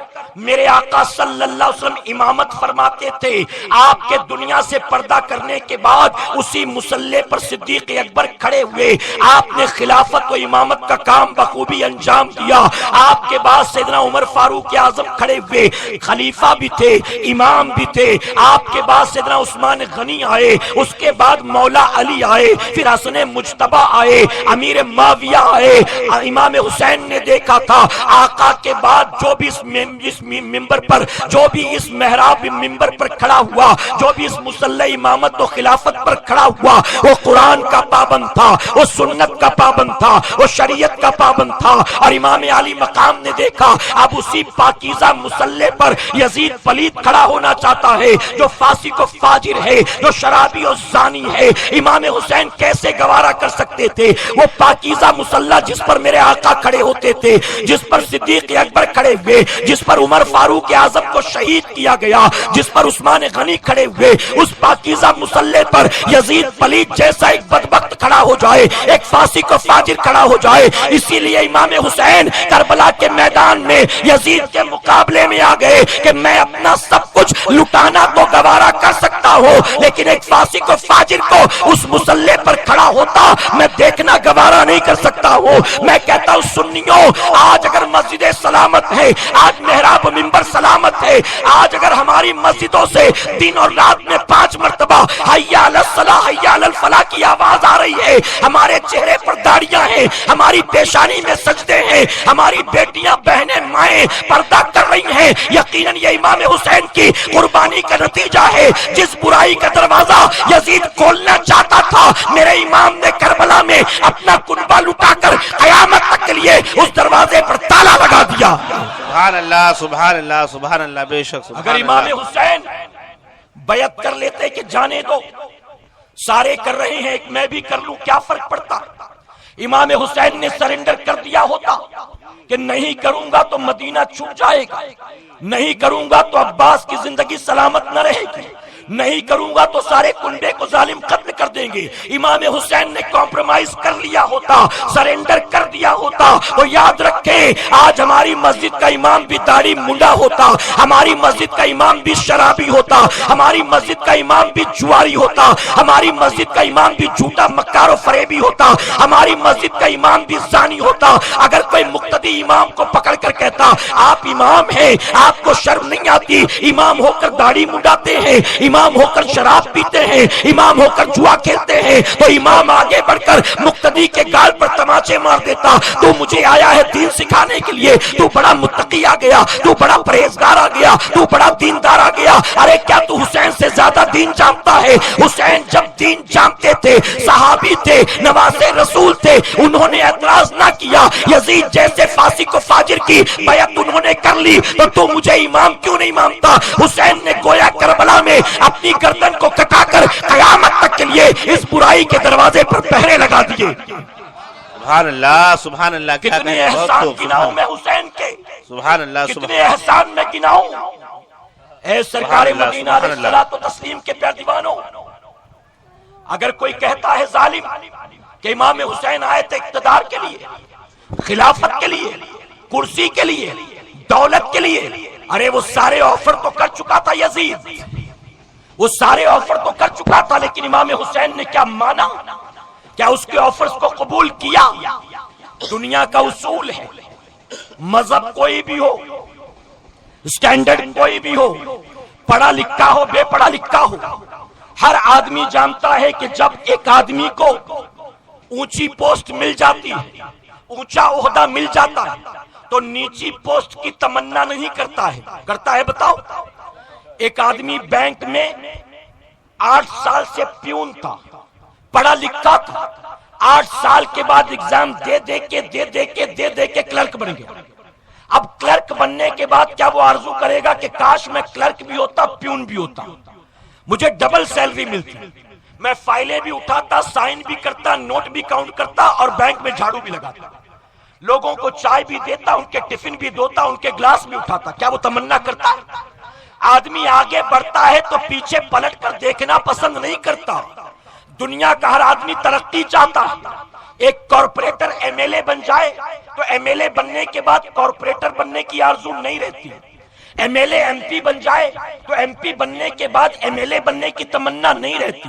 میرے آقا صلی اللہ علیہ وسلم امامت فرماتے تھے، آپ کے دنیا سے پردہ کرنے کے بعد اسی مصلی پر صدیق اکبر کھڑے ہوئے، آپ نے خلافت و امامت کا کام بخوبی انجام دیا۔ آپ کے بعد سیدنا عمر فاروق اعظم کھڑے ہوئے، خلیفہ بھی تھے، امام بھی تھے۔ آپ کے بعد سیدنا عثمان غنی آئے، اس کے بعد مولا علی آئے، پھر حسن مجتبی آئے، امیر معاویہ آئے۔ امام حسین نے دیکھا تھا آقا کے بعد جو بھی اس منبر پر، جو بھی اس محراب منبر پر کھڑا ہوا، جو بھی اس مصلی امامت و خلافت پر کھڑا ہوا، وہ قرآن کا پابند تھا، وہ سنت کا پابند تھا، وہ شریعت کا پابند تھا۔ اور امام علی مقام نے دیکھا اب اسی پاکیزہ مصلی پر یزید پلید کھڑا ہونا چاہتا ہے، جو فاسق و فاجر ہے، جو شرابی و زانی ہے۔ امام حسین کیسے گوارا کر سکتے تھے وہ پاکیزہ مصلی جس پر میرے آقا کھڑے ہوتے تھے، جس پر صدیق اکبر کھڑے ہوئے، جس پر عمر فاروق اعظم کو شہید کیا گیا، جس پر عثمان غنی کھڑے ہوئے، اس پاکیزہ مصلی پر یزید پلید جیسا ایک بدبخت کھڑا ہو جائے، ایک فاسق و فاجر کھڑا ہو جائے۔ اسی لیے امام حسین کربلا کے میدان میں یزید کے مقابلے میں آ گئے کہ میں اپنا سب کچھ لٹانا تو گوارا کر سکتا ہوں، لیکن ایک فاسق و فاجر کو اس مصلی پر کھڑا ہوتا میں دیکھنا گوارا نہیں کر سکتا ہوں۔ میں کہتا ہوں سنیوں، آج اگر مسجد سلامت ہے، آج محراب منبر سلامت ہے، آج اگر ہماری مسجدوں سے دن اور رات میں 5 مرتبہ حی علی الصلاۃ حی علی الفلاح کی آواز آ رہی ہے، ہمارے چہرے پر داڑیاں ہیں، ہماری پیشانی میں سجدے ہیں، ہماری بیٹیاں بہنیں مائیں پردہ کر رہی ہیں، یقیناً یہ امام حسین کی قربانی کا نتیجہ ہے۔ جس برائی کا دروازہ یزید کھولنا چاہتا تھا، میرے امام نے کربلا میں اپنا کنبہ لٹا کر قیامت تک کے لیے اس دروازے پر تالا لگا دیا۔ سبحان اللہ سبحان اللہ سبحان اللہ، بے شک سبحان اگر امام اللہ۔ حسین بیعت کر لیتے کہ جانے دو، سارے کر رہے ہیں ایک میں بھی کر لوں، کیا فرق پڑتا؟ امام حسین نے سرنڈر کر دیا ہوتا کہ نہیں کروں گا تو مدینہ چھوٹ جائے گا، نہیں کروں گا تو عباس کی زندگی سلامت نہ رہے گی، نہیں کروں گا تو سارے کنبے کو ظالم قتل کر دیں گے۔ امام حسین نے کمپرومائز کر لیا ہوتا، سرنڈر کر دیا ہوتا۔ تو یاد رکھیں، آج ہماری مسجد کا امام بھی داڑھی منڈا ہوتا، ہماری مسجد کا امام بھی شرابی ہوتا، ہماری مسجد کا امام بھی جواری ہوتا، ہماری مسجد کا امام بھی جھوٹا مکار و فریبی ہوتا، ہماری مسجد کا امام بھی زانی ہوتا۔ اگر کوئی مقتدی امام کو پکڑ کر کہتا آپ امام ہیں، آپ کو شرم نہیں آتی، امام ہو کر داڑھی منڈاتے ہیں، امام ہو کر شراب پیتے ہیں، امام ہو کر جوا کھیلتے ہیں، تو امام آگے بڑھ کر مقتدی کے گال پر تماچے مار دیتا، تو مجھے آیا ہے دین سکھانے کے لیے، تو بڑا متقی آ گیا، تو بڑا پرہیزگار آ گیا، تو بڑا دیندار آ گیا۔ ارے کیا تو حسین سے زیادہ دین جانتا ہے؟ حسین جب دین جانتے تھے، صحابی تھے، نواز رسول تھے، انہوں نے اعتراض نہ کیا۔ یزید جیسے فاسق و فاجر کی بیعت انہوں نے کر لی، تو مجھے امام کیوں نہیں مانتا؟ حسین نے گویا کربلا میں اپنی گردن کو کٹا کر قیامت تک کے لیے اس برائی کے دروازے پر پہرے لگا دیے۔ سبحان اللہ سبحان اللہ، کیا کتنے کہنے، بہت احسان خوب، گناؤں میں حسین کے، سبحان اللہ کتنے احسان میں گناؤں۔ اے سرکار مدینہ علیہ الصلوۃ والتسلیم کے پیارے دیوانوں، اگر کوئی کہتا ہے ظالم کہ امام حسین آئے تھے اقتدار کے لیے، خلافت کے لیے، کرسی کے لیے، دولت کے لیے، ارے وہ سارے آفر تو کر چکا تھا یزید، وہ سارے آفر تو کر چکا تھا، لیکن امام حسین نے کیا مانا؟ کیا اس کے آفرز کو قبول کیا؟ دنیا کا اصول ہے، مذہب کوئی بھی ہو، سٹینڈرڈ کوئی بھی ہو، پڑھا لکھا ہو بے پڑھا لکھا ہو، ہر آدمی جانتا ہے کہ جب ایک آدمی کو اونچی پوسٹ مل جاتی ہے، اونچا عہدہ مل جاتا ہے، تو نیچی پوسٹ کی تمنا نہیں کرتا ہے، کرتا ہے بتاؤ؟ ایک آدمی بینک میں 8 سال سے پیون تھا، پڑھا لکھا تھا، 8 سال کے بعد ایگزام دے دے کے کلرک بن گیا۔ اب کلرک بننے کے بعد کیا وہ آرزو کرے گا کہ کاش میں کلرک بھی ہوتا، پیون بھی ہوتا، مجھے ڈبل سیلری ملتی، میں فائلیں بھی اٹھاتا، سائن بھی کرتا، نوٹ بھی کاؤنٹ کرتا، اور بینک میں جھاڑو بھی لگاتا، لوگوں کو چائے بھی دیتا، ان کے ٹفن بھی دھوتا، ان کے گلاس بھی اٹھاتا۔ کیا وہ تمنا کرتا؟ آدمی آگے بڑھتا ہے تو پیچھے پلٹ کر دیکھنا پسند نہیں کرتا۔ دنیا کا ہر آدمی ترقی چاہتا ہے۔ ایک کارپوریٹر ایم ایل اے بن جائے تو ایم ایل اے بننے کے بعد کارپوریٹر بننے کی آرزو نہیں رہتی، M L A M P بن جائے تو ایم پی بننے کے بعد ایم ایل اے بننے کی تمنا نہیں رہتی،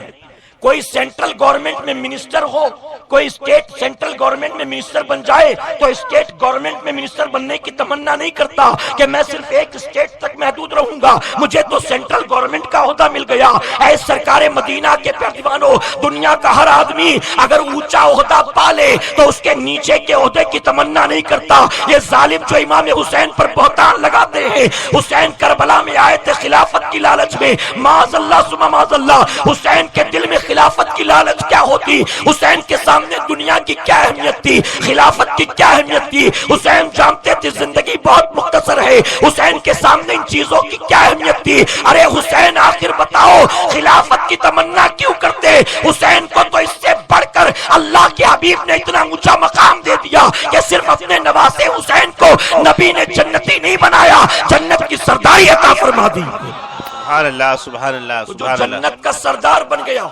کوئی سینٹرل گورنمنٹ میں منسٹر ہو کوئی اسٹیٹ سینٹرل گورنمنٹ میں منسٹر بن جائے تو اسٹیٹ گورنمنٹ میں منسٹر بننے کی تمنا نہیں کرتا کہ میں صرف ایک اسٹیٹ تک محدود رہوں گا، مجھے تو سینٹرل گورنمنٹ کا عہدہ مل گیا۔ اے سرکار مدینہ کے پیروانوں، دنیا کا ہر آدمی اگر اونچا عہدہ پالے تو اس کے نیچے کے عہدے کی تمنا نہیں کرتا۔ یہ ظالم جو امام حسین پر بہتان لگاتے ہیں، حسین کربلا میں آئے تھے خلافت کی لالچ میں، معاذ اللہ ثم معاذ اللہ، حسین کے دل میں خلافت کی لالچ کیا ہوتی، حسین کے سامنے دنیا کی کیا اہمیت تھی، خلافت کی کیا اہمیت تھی، حسین جانتے تھے زندگی بہت مختصر ہے، حسین کے سامنے ان چیزوں کی کیا اہمیت تھی۔ ارے حسین آخر بتاؤ خلافت کی تمنا کیوں کرتے؟ حسین کو تو اس سے بڑھ کر اللہ کے حبیب نے اتنا اونچا مقام دے دیا کہ صرف اپنے نواسے حسین کو نبی نے جنتی نہیں بنایا، جنت کی سرداری عطا فرما دی۔ سبحان اللہ سبحان اللہ جو سبحان اللہ۔ جنت کا سردار بن گیا،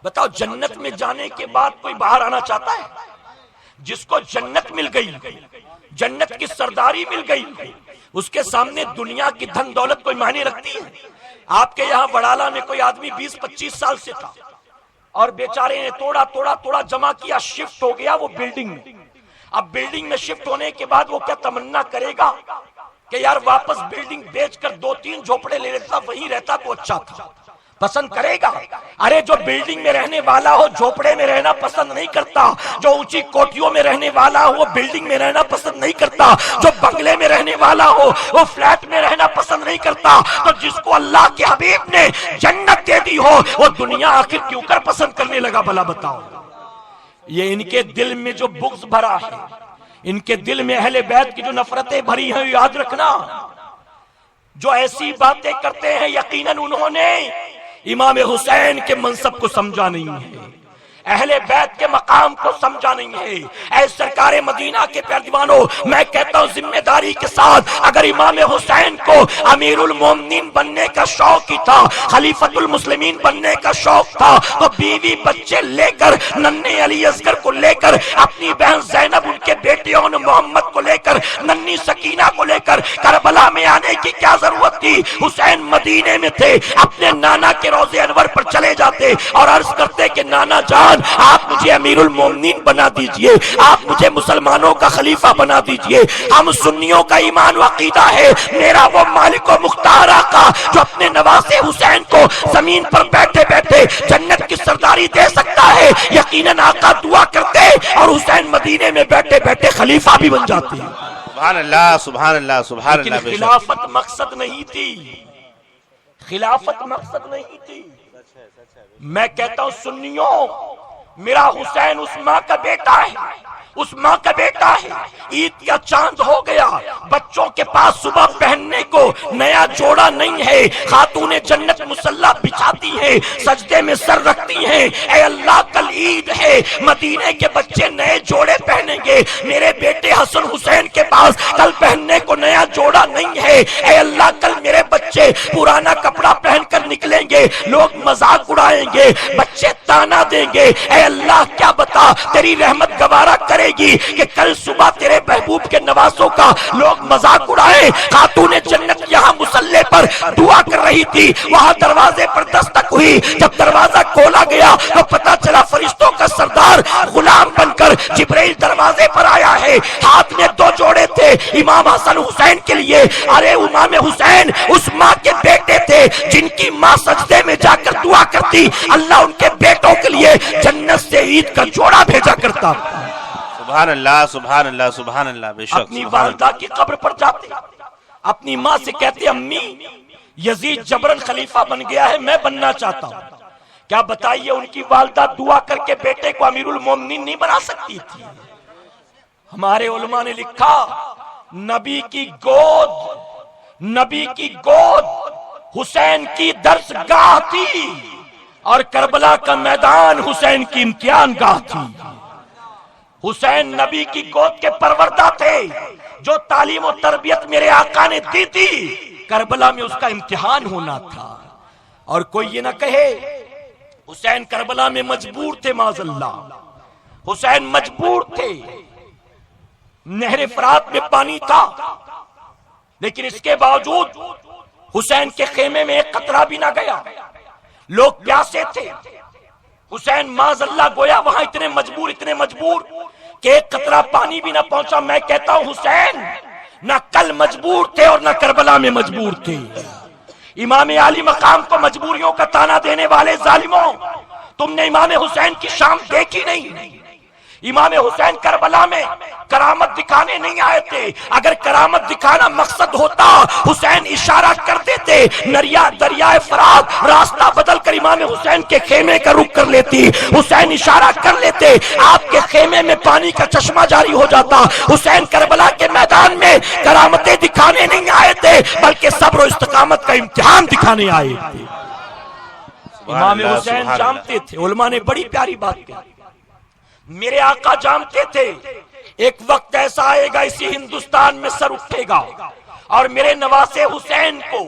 بتاؤ جنت میں جانے کے بعد کوئی باہر آنا چاہتا ہے؟ جس کو جنت مل گئی، جنت کی سرداری مل گئی، اس کے سامنے دنیا کی دھن دولت کوئی معنی رکھتی ہے؟ آپ کے یہاں وڑالہ میں کوئی آدمی 20-25 سال سے تھا اور بیچارے نے توڑا جمع کیا، شفٹ ہو گیا وہ بلڈنگ میں۔ اب بلڈنگ میں شفٹ ہونے کے بعد وہ کیا تمنا کرے گا کہ یار واپس بلڈنگ بیچ کر 2-3 جھوپڑے لے لیتا، وہیں رہتا تو اچھا تھا؟ پسند کرے گا؟ ارے جو بلڈنگ میں رہنے والا ہو جھوپڑے میں رہنا پسند نہیں کرتا، جو اونچی کوٹھیوں میں رہنے والا ہو وہ بلڈنگ میں رہنا پسند نہیں کرتا، جو بنگلے میں رہنے والا ہو وہ فلیٹ میں رہنا پسند نہیں کرتا۔ تو جس کو اللہ کے حبیب نے جنت دے دی ہو وہ دنیا آخر کیوں کر پسند کرنے لگا؟ بھلا بتاؤ۔ یہ ان کے دل میں جو بغض بھرا ہے، ان کے دل میں اہل بیت کی جو نفرتیں بھری ہیں، یاد رکھنا جو ایسی باتیں کرتے ہیں یقیناً انہوں نے امام حسین کے منصب کو سمجھا نہیں ہے، اہل بیت کے مقام کو سمجھا نہیں ہے۔ اے سرکار مدینہ کے پیروانوں، میں کہتا ہوں ذمہ داری کے ساتھ، اگر امام حسین کو امیر المومنین بننے کا شوق ہی تھا، خلیفۃ المسلمین بننے کا شوق تھا، تو بیوی بچے لے کر، ننھے علی اصغر کو لے کر، اپنی بہن زینب، ان کے بیٹے محمد کو لے کر، ننھی سکینہ کو لے کر کربلا میں آنے کی کیا ضرورت تھی؟ حسین مدینے میں تھے، اپنے نانا کے روضے انور پر چلے جاتے اور عرض کرتے کہ نانا جان آپ مجھے امیر المومنین بنا دیجئے، آپ مجھے مسلمانوں کا خلیفہ بنا دیجئے۔ ہم سنیوں کا ایمان و عقیدہ ہے میرا وہ مالک و مختار آقا جو اپنے نواسے حسین کو زمین پر بیٹھے بیٹھے جنت کی سرداری دے سکتا ہے، یقیناً آقا دعا کرتے اور حسین مدینے میں بیٹھے بیٹھے خلیفہ بھی بن جاتے ہیں۔ سبحان اللہ سبحان اللہ سبحان اللہ۔ لیکن خلافت مقصد نہیں تھی، خلافت مقصد نہیں تھی۔ میں کہتا ہوں سنیوں، میرا حسین اس ماں کا بیٹا ہے، اس ماں کا بیٹا ہے، عید کا چاند ہو گیا، بچوں کے پاس صبح پہننے کو نیا جوڑا نہیں ہے، خاتون جنت مصلی بچھاتی ہیں، سجدے میں سر رکھتی ہیں، اے اللہ کل عید ہے، مدینے کے بچے نئے جوڑے پہنیں گے، میرے بیٹے حسن حسین کے پاس کل پہننے کو نیا جوڑا نہیں ہے، اے اللہ کل میرے بچے پرانا کپڑا پہن کر نکلیں گے، لوگ مذاق اڑائیں گے، بچے تانا دیں گے، اے اللہ کیا بتا تیری رحمت گوارا کرے گی کہ کل صبح تیرے محبوب کے نواسوں کا لوگ مذاق اڑائے۔ خاتون جنت یہاں مصلی پر دعا کر رہی تھی، وہاں دروازے پر دستک ہوئی، جب دروازہ کھولا گیا تو پتا چلا فرشتوں کا سردار غلام بن کر جبرائیل دروازے پر آیا ہے، ہاتھ میں 2 جوڑے تھے امام حسن حسین کے لیے۔ ارے امام حسین اس ماں کے بیٹے تھے جن کی ماں سجدے میں جا کر دعا کرتی، اللہ ان کے بیٹوں کے لیے جنت سے عید کا جوڑا بھیجا کرتا۔ سبحان اللہ سبحان اللہ سبحان اللہ۔ بے شک اپنی والدہ کی قبر پر جاتے، اپنی ماں سے کہتے امی یزید جبرن خلیفہ بن گیا ہے، میں بننا چاہتا ہوں۔ کیا بتائیے ان کی والدہ دعا کر کے بیٹے کو امیر المومنین نہیں بنا سکتی تھی؟ ہمارے علماء نے لکھا نبی کی گود حسین کی درس گاہ تھی اور کربلا کا میدان حسین کی امتحان گاہ تھی۔ حسین نبی کی گود کے پروردہ تھے، جو تعلیم و تربیت میرے آقا نے دی تھی کربلا میں اس کا امتحان ہونا تھا۔ اور کوئی یہ نہ کہے حسین کربلا میں مجبور تھے، معاذ اللہ حسین مجبور تھے، نہر فرات میں پانی تھا، لیکن اس کے باوجود حسین کے خیمے میں ایک قطرہ بھی نہ گیا، لوگ پیاسے تھے، حسین معاذ اللہ گویا وہاں اتنے مجبور کہ ایک قطرہ پانی بھی نہ پہنچا. میں کہتا ہوں حسین نہ کل مجبور تھے اور نہ کربلا میں مجبور تھے. امام عالی مقام کو مجبوریوں کا تانا دینے والے ظالموں، تم نے امام حسین کی شام دیکھی نہیں. امام حسین کربلا میں کرامت دکھانے نہیں آئے تھے. اگر کرامت دکھانا مقصد ہوتا حسین اشارہ کر دیتے، دریائے فرات راستہ بدل کر امام حسین کے خیمے کا رخ کر لیتی. حسین اشارہ کر لیتے، آپ کے خیمے میں پانی کا چشمہ جاری ہو جاتا. حسین کربلا کے میدان میں کرامتیں دکھانے نہیں آئے تھے بلکہ صبر و استقامت کا امتحان دکھانے آئے تھے. امام حسین جانتے تھے. علماء نے بڑی پیاری بات کہی. میرے آقا جانتے تھے ایک وقت ایسا آئے گا اسی ہندوستان میں سر اٹھے گا اور میرے نواسے حسین کو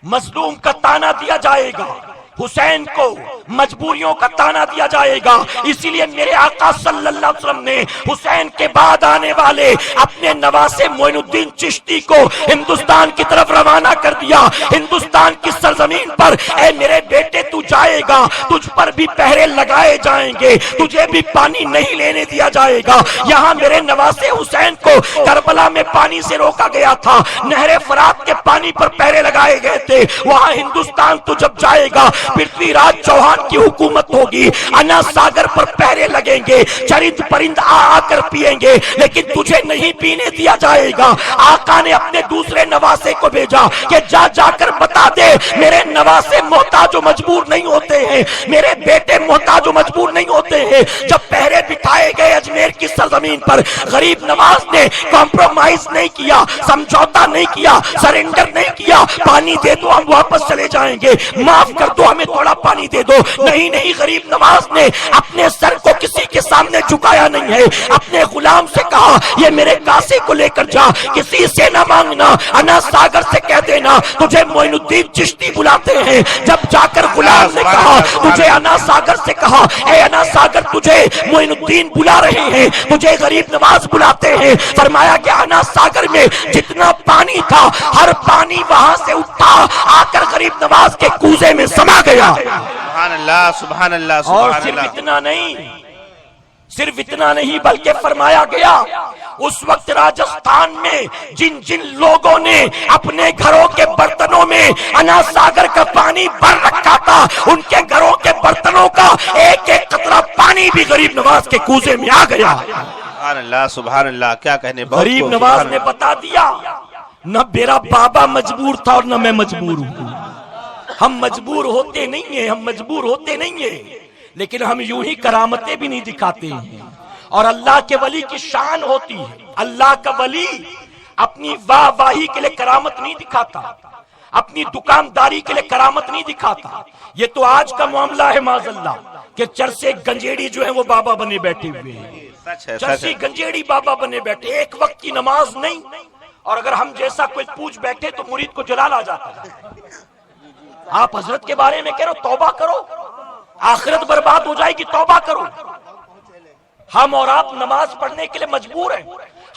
مظلوم کا تانا دیا جائے گا، حسین کو مجبوریوں کا تانا دیا جائے گا. اسی لیے میرے آقا صلی اللہ علیہ وسلم نے حسین کے بعد آنے والے اپنے نواسے معین الدین چشتی کو ہندوستان کی طرف روانہ کر دیا. ہندوستان کی سرزمین پر اے میرے بیٹے تو جائے گا، تجھ پر بھی پہرے لگائے جائیں گے، تجھے بھی پانی نہیں لینے دیا جائے گا. یہاں میرے نواسے حسین کو کربلا میں پانی سے روکا گیا تھا، نہر فرات کے پانی پر پہرے لگائے گئے تھے. وہاں ہندوستان تو جب جائے گا پرتھوی راج چوہان کی حکومت ہوگی، انا ساگر پر پہرے لگیں گے، چرند پرند آ کر پیئیں گے، لیکن تجھے نہیں پینے دیا جائے گا. آقا نے اپنے دوسرے نواسے کو بھیجا کہ جا کر بتا دے میرے نواسے محتاج و مجبور نہیں ہوتے ہیں، میرے بیٹے محتاج و مجبور نہیں ہوتے ہیں. جب پہرے بٹھائے گئے اجمیر کی سرزمین پر، غریب نواز نے کمپرومائز نہیں کیا، سمجھوتا نہیں کیا، سرنڈر نہیں کیا. پانی دے دو ہم واپس چلے جائیں گے، معاف کر دو ہمیں تھوڑا پانی دے دو. نہیں غریب نواز نے اپنے سر کو کسی کے سامنے جھکایا نہیں ہے. اپنے غلام سے کہا یہ میرے کاسے کو لے کر جا، کسی سے نہ مانگنا، انا ساگر سے کہہ دینا تجھے معین الدین چشتی بلاتے ہیں. جب جا کر غلام نے کہا تجھے انا ساگر سے کہا اے انا ساگر تجھے معین الدین بلا رہے ہیں، تجھے غریب نواز بلاتے ہیں. فرمایا کہ انا ساگر میں جتنا پانی تھا ہر پانی وہاں سے اٹھا آ کر غریب نواز کے کوزے میں سما گیا. سبحان اللہ سبحان اللہ اور سبحان اللہ. صرف اتنا نہیں بلکہ فرمایا گیا اس وقت راجستھان میں جن لوگوں نے اپنے گھروں کے برتنوں میں انا ساگر کا پانی بھر رکھا تھا، ان کے گھروں کے برتنوں کا ایک ایک قطرہ پانی بھی غریب نواز کے کوزے میں آ گیا. سبحان اللہ سبحان اللہ. کیا کہنے غریب نواز نے بتا دیا نہ میرا بابا مجبور تھا اور نہ میں مجبور ہوں. ہم مجبور ہوتے نہیں ہیں لیکن ہم یوں ہی کرامتیں بھی نہیں دکھاتے ہیں. اور اللہ کے ولی کی شان ہوتی ہے، اللہ کا ولی اپنی واہ واہی کے لئے کرامت نہیں دکھاتا، اپنی دکانداری کے لئے کرامت نہیں دکھاتا. یہ تو آج کا معاملہ ہے معاذ اللہ کہ چرسے گنجیڑی جو ہیں وہ بابا بنے بیٹھے ہوئے ہیں. چرسی گنجیڑی بابا بنے بیٹھے، ایک وقت کی نماز نہیں، اور اگر ہم جیسا کوئی پوچھ بیٹھے تو مرید کو جلال آ جاتا ہے. آپ حضرت کے بارے میں کہہ رہو توبہ کرو، آخرت برباد ہو جائے گی، توبہ کرو. ہم اور آپ نماز پڑھنے کے لیے مجبور ہیں،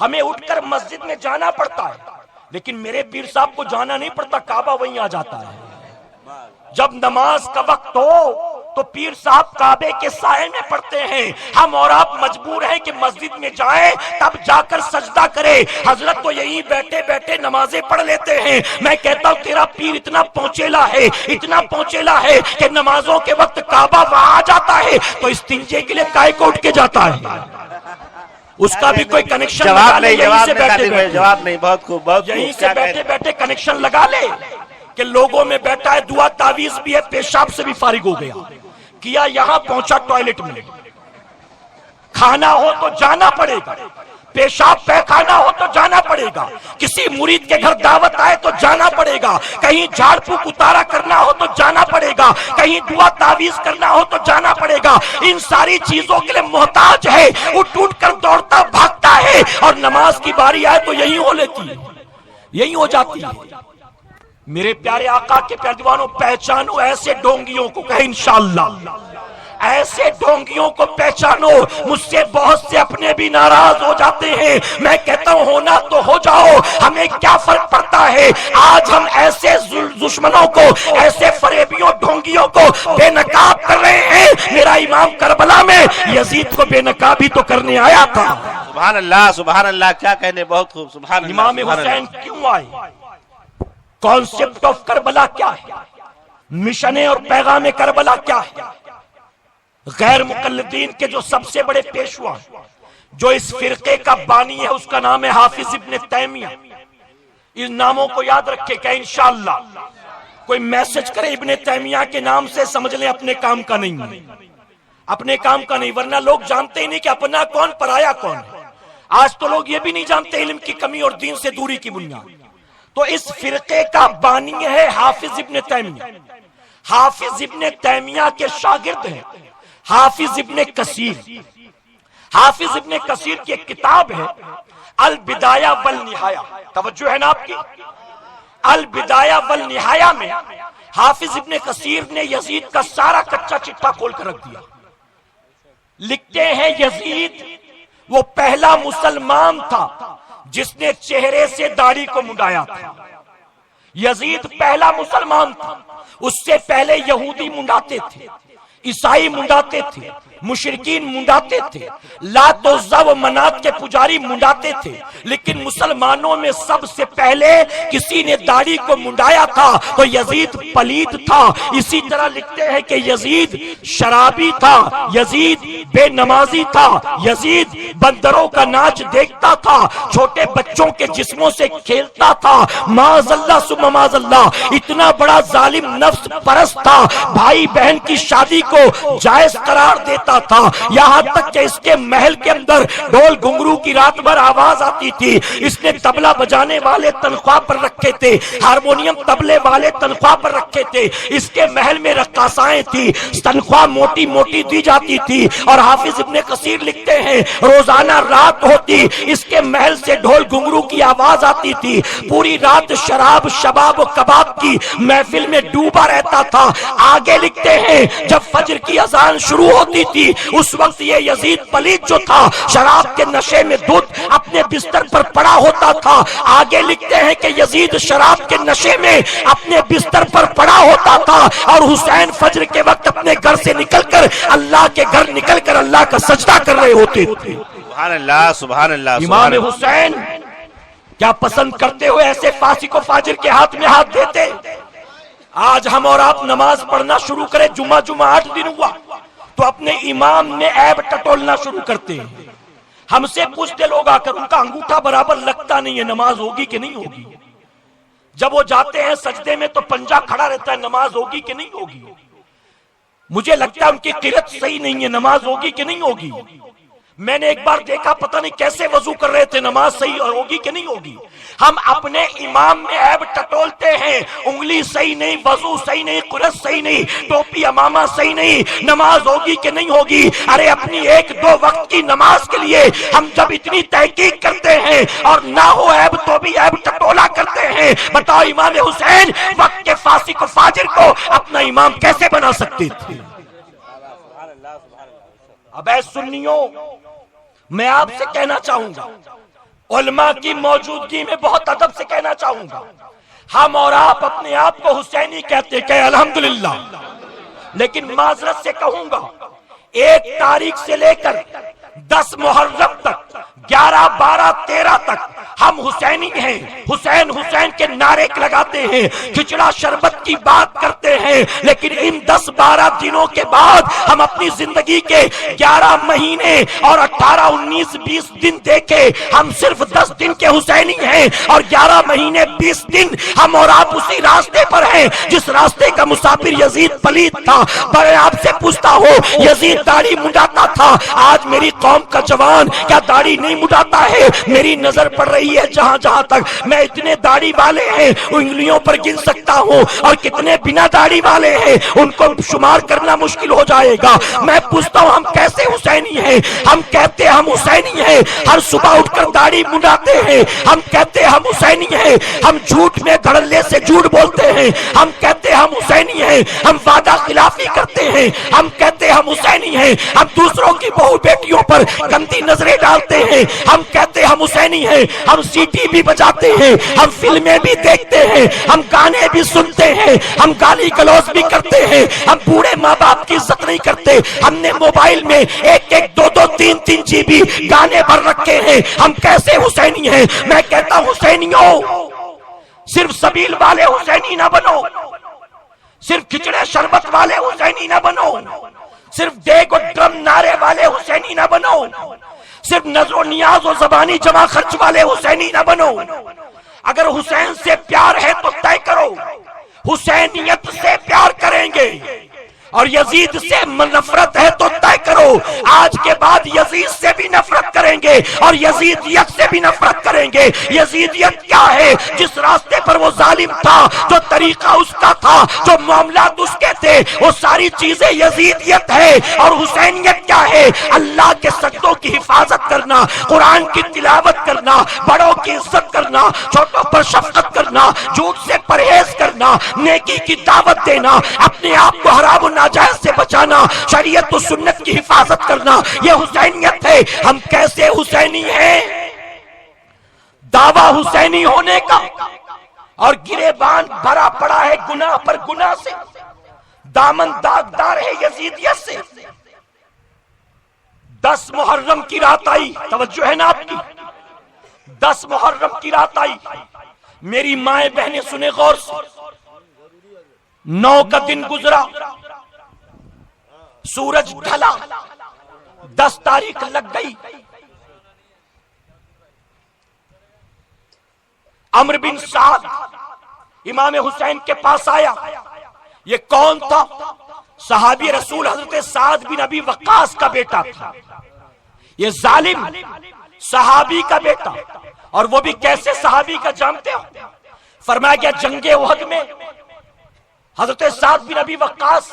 ہمیں اٹھ کر مسجد میں جانا پڑتا ہے، لیکن میرے پیر صاحب کو جانا نہیں پڑتا، کعبہ وہیں آ جاتا ہے. جب نماز کا وقت ہو تو پیر صاحب کعبے کے سائے میں پڑھتے ہیں. ہم اور آپ مجبور ہیں کہ مسجد میں جائیں تب جا کر سجدہ کرے. حضرت تو یہی بیٹھے بیٹھے نمازیں پڑھ لیتے ہیں. میں کہتا ہوں تیرا پیر اتنا پہنچیلا ہے کہ نمازوں کے وقت کعبہ وہاں آ جاتا ہے تو استنجے کے لیے کائے کو اٹھ کے جاتا ہے. اس کا بھی کوئی کنیکشن لگا لے، یہیں سے بیٹھے بیٹھے کنیکشن لگا لے کہ لوگوں میں بیٹھا ہے، دعا تعویذ بھی ہے، پیشاب سے بھی فارغ ہو گیا، کیا یہاں پہنچا ٹوائلٹ میں. کھانا ہو تو جانا پڑے گا، پیشاب پیخانہ ہو تو جانا پڑے گا، کسی مرید کے گھر دعوت آئے تو جانا پڑے گا، کہیں جھاڑ پھونک اتارا کرنا ہو تو جانا پڑے گا، کہیں دعا تعویذ کرنا ہو تو جانا پڑے گا. ان ساری چیزوں کے لیے محتاج ہے، اٹھ کر دوڑتا بھاگتا ہے، اور نماز کی باری آئے تو یہی ہو لیتی ہے، یہی ہو جاتی ہے. میرے پیارے آقا کے پیارے دیوانوں، پہچانو ایسے ڈھونگیوں کو، کہیں انشاءاللہ ایسے ڈھونگیوں کو پہچانو. مجھ سے بہت سے اپنے بھی ناراض ہو جاتے ہیں، میں کہتا ہوں ہونا تو ہو جاؤ، ہمیں کیا فرق پڑتا ہے. آج ہم ایسے دشمنوں کو، ایسے فریبیوں ڈھونگیوں کو بے نقاب کر رہے ہیں. میرا امام کربلا میں یزید کو بے نقابی تو کرنے آیا تھا۔ سبحان اللہ، کیا کہنے، بہت خوب، سبحان اللہ۔ امام حسین کیوں آئے؟ کانسیپٹ آف کربلا کیا ہے؟ مشن اور پیغام کربلا کیا ہے؟ غیر مقلدین کے جو سب سے بڑے پیشوا جو اس فرقے کا بانی ہے اس کا نام ہے حافظ ابن تیمیہ۔ اس ناموں کو یاد رکھے کہ انشاءاللہ کوئی میسج کرے ابن تیمیہ کے نام سے سمجھ لیں اپنے کام کا نہیں ہے، اپنے کام کا نہیں، ورنہ لوگ جانتے ہی نہیں کہ اپنا کون پرایا کون ہے۔ آج تو لوگ یہ بھی نہیں جانتے علم کی کمی اور دین سے دوری کی بنیاد۔ تو اس فرقے کا بانی ہے حافظ ابن تیمیہ۔ حافظ ابن تیمیہ کے شاگرد ہیں حافظ ابن کثیر۔ حافظ ابن کثیر کی ایک کتاب ہے البدایہ والنہایہ، توجہ ہے نا آپ کی؟ البدایہ والنہایہ میں حافظ ابن کثیر نے یزید کا سارا کچا چٹا کھول کر رکھ دیا۔ لکھتے ہیں یزید وہ پہلا مسلمان تھا جس نے چہرے سے داڑھی کو منڈایا تھا۔ یزید پہلا مسلمان تھا، اس سے پہلے یہودی منڈاتے تھے، عیسائی منڈاتے تھے، مشرکین منڈاتے تھے، لات و عزا و منات کے پجاری منڈاتے تھے، لیکن مسلمانوں میں سب سے پہلے کسی نے داڑھی کو منڈایا تھا تو یزید پلید تھا۔ اسی طرح لکھتے ہیں کہ یزید شرابی تھا، یزید بے نمازی تھا، یزید بندروں کا ناچ دیکھتا تھا، چھوٹے بچوں کے جسموں سے کھیلتا تھا، معاذ اللہ ثم معاذ اللہ، اتنا بڑا ظالم نفس پرست تھا، بھائی بہن کی شادی کو جائز قرار دیتا تھا، یہاں تک کہ اس کے محل کے اندر ڈھول گھنگرو کی رات بھر آواز آتی تھی، اس نے طبلہ بجانے والے تنخواہ پر رکھے تھے، ہارمونیم طبلے والے تنخواہ پر رکھے تھے، اس کے محل میں رقاصائیں تھی، تنخواہ موٹی موٹی دی جاتی تھی۔ اور حافظ ابن کثیر لکھتے ہیں روزانہ رات ہوتی اس کے محل سے ڈھول گھنگرو کی آواز آتی تھی، پوری رات شراب شباب و کباب کی محفل میں ڈوبا رہتا تھا۔ آگے لکھتے ہیں جب فجر کی اذان شروع ہوتی تھی اس وقت یہ یزید پلید جو تھا شراب کے نشے میں دھت اپنے بستر پر پڑا ہوتا تھا۔ آگے لکھتے ہیں کہ یزید شراب کے نشے میں اپنے بستر پر پڑا ہوتا تھا اور حسین فجر کے وقت اپنے گھر سے نکل کر اللہ کے گھر نکل کر اللہ کا سجدہ کر رہے ہوتے تھے۔ سبحان اللہ، سبحان اللہ۔ امام حسین کیا پسند کرتے ہوئے ایسے فاسق و فاجر کے ہاتھ میں ہاتھ دیتے؟ آج ہم اور آپ نماز پڑھنا شروع کریں، جمعہ 8 دن ہوا تو اپنے امام میں عیب ٹٹولنا شروع کرتے ہیں۔ ہم سے پوچھتے لوگ آ کر ان کا انگوٹھا برابر لگتا نہیں ہے، نماز ہوگی کہ نہیں ہوگی؟ جب وہ جاتے ہیں سجدے میں تو پنجہ کھڑا رہتا ہے، نماز ہوگی کہ نہیں ہوگی؟ مجھے لگتا ہے ان کی قرت صحیح نہیں ہے، نماز ہوگی کہ نہیں ہوگی؟ میں نے ایک بار دیکھا پتہ نہیں کیسے وضو کر رہے تھے، نماز صحیح ہوگی کہ نہیں ہوگی؟ ہم اپنے امام میں عیب ٹٹولتے ہیں، انگلی صحیح نہیں، وضو صحیح نہیں، قرت صحیح نہیں، ٹوپی امامہ صحیح نہیں، نماز ہوگی کہ نہیں ہوگی؟ ارے اپنی 1-2 وقت کی نماز کے لیے ہم جب اتنی تحقیق کرتے ہیں اور نہ ہو عیب تو بھی عیب ٹٹولا کرتے ہیں، بتاؤ امام حسین وقت کے فاسق و فاجر کو اپنا امام کیسے بنا سکتے تھے؟ اب اے سنیوں، میں آپ سے کہنا چاہوں گا، علماء کی موجودگی میں بہت ادب سے کہنا چاہوں گا، ہم اور آپ اپنے آپ کو حسینی کہتے کہ الحمدللہ، لیکن معذرت سے کہوں گا 1 تاریخ سے لے کر 10 محرم تک 11 12 13 تک ہم حسینی ہیں، حسین حسین کے نعرے لگاتے ہیں، کھچڑا شربت کی بات کرتے ہیں، لیکن ان 10 12 دنوں کے بعد ہم اپنی زندگی کے 11 مہینے اور 18 19 20 دن دیکھے، ہم صرف 10 دن کے حسینی ہیں اور 11 مہینے 20 دن ہم اور آپ اسی راستے پر ہیں جس راستے کا مسافر یزید پلید تھا۔ پر آپ سے پوچھتا ہوں، یزید داڑھی منڈاتا تھا، آج میری قوم کا جوان کیا داڑھی نہیں منڈاتا ہے؟ میری نظر پڑ رہی ہے جہاں جہاں تک میں اتنے داڑھی والے ہیں انگلیوں پر گن سکتا ہوں، اور کتنے بنا داڑھی والے ہیں ان کو شمار کرنا مشکل ہو جائے گا۔ میں پوچھتا ہوں ہم کیسے حسینی ہیں؟ ہم کہتے ہم حسینی ہیں، ہر صبح اٹھ کر داڑھی منڈاتے ہیں، ہم کہتے ہم حسینی ہیں، ہم جھوٹ میں دھڑلے سے جھوٹ بولتے ہیں، ہم کہتے ہم حسینی ہیں، ہم وعدہ خلافی کرتے ہیں، ہم کہتے ہم حسینی ہیں، ہم دوسروں کی بہو بیٹیوں پر گندی نظریں ڈالتے ہیں، ہم کہتے ہم حسینی ہیں، ہم ہم سیٹی بھی بجاتے ہیں، ہم فلمیں بھی دیکھتے ہیں، ہم گانے بھی سنتے ہیں، ہم گالی گلوز بھی کرتے ہیں، ہم بوڑھے ماں باپ کی عزت نہیں کرتے، ہم نے موبائل میں 1-2-3 جی بی گانے بھر رکھے ہیں، ہم کیسے حسینی ہیں؟ میں کہتا ہوں حسینیوں، صرف سبیل والے حسینی نہ بنو، صرف کھچڑے شربت والے حسینی نہ بنو، صرف دیگ و ڈرم نعرے والے حسینی نہ بنو، صرف نظر و نیاز و زبانی جمع خرچ والے حسینی نہ بنو۔ اگر حسین سے پیار ہے تو طے کرو حسینیت سے پیار کریں گے، اور یزید سے نفرت ہے تو طے کرو آج کے بعد یزید سے بھی نفرت کریں گے اور یزیدیت سے بھی نفرت کریں گے۔ یزیدیت کیا ہے؟ جس راستے پر وہ ظالم تھا، جو طریقہ اس کا تھا، جو معاملات اس کے تھے، وہ ساری چیزیں یزیدیت ہے۔ اور حسینیت کیا ہے؟ اللہ کے سجدوں کی حفاظت کرنا، قرآن کی تلاوت کرنا، بڑوں کی عزت کرنا، چھوٹوں پر شفقت کرنا، جھوٹ سے پرہیز کرنا، نیکی کی دعوت دینا، اپنے آپ کو حرام و ناجائز سے بچانا، شریعت و سنت کی حفاظت کرنا، یہ حسینیت ہے۔ ہم کیسے حسینی ہیں؟ دعویٰ حسینی ہونے کا اور گریبان بھرا پڑا ہے گناہ پر گناہ سے، دامن داغدار ہے یزیدیت سے۔ 10 محرم کی رات آئی، توجہ ہے نا آپ کی؟ 10 محرم کی رات آئی، میری مائیں بہنیں سنیں غور سے، 9 کا دن گزرا، سورج ڈھلا، 10 تاریخ لگ گئی۔ عمرو بن سعد امام حسین کے پاس آیا۔ یہ کون تھا؟ صحابی رسول حضرت سعد بن ابی وقاص کا بیٹا تھا۔ یہ ظالم صحابی کا بیٹا، اور وہ بھی کیسے صحابی کا جانتے ہو؟ فرمایا گیا جنگ احد میں حضرت سعد بن ابی وقاص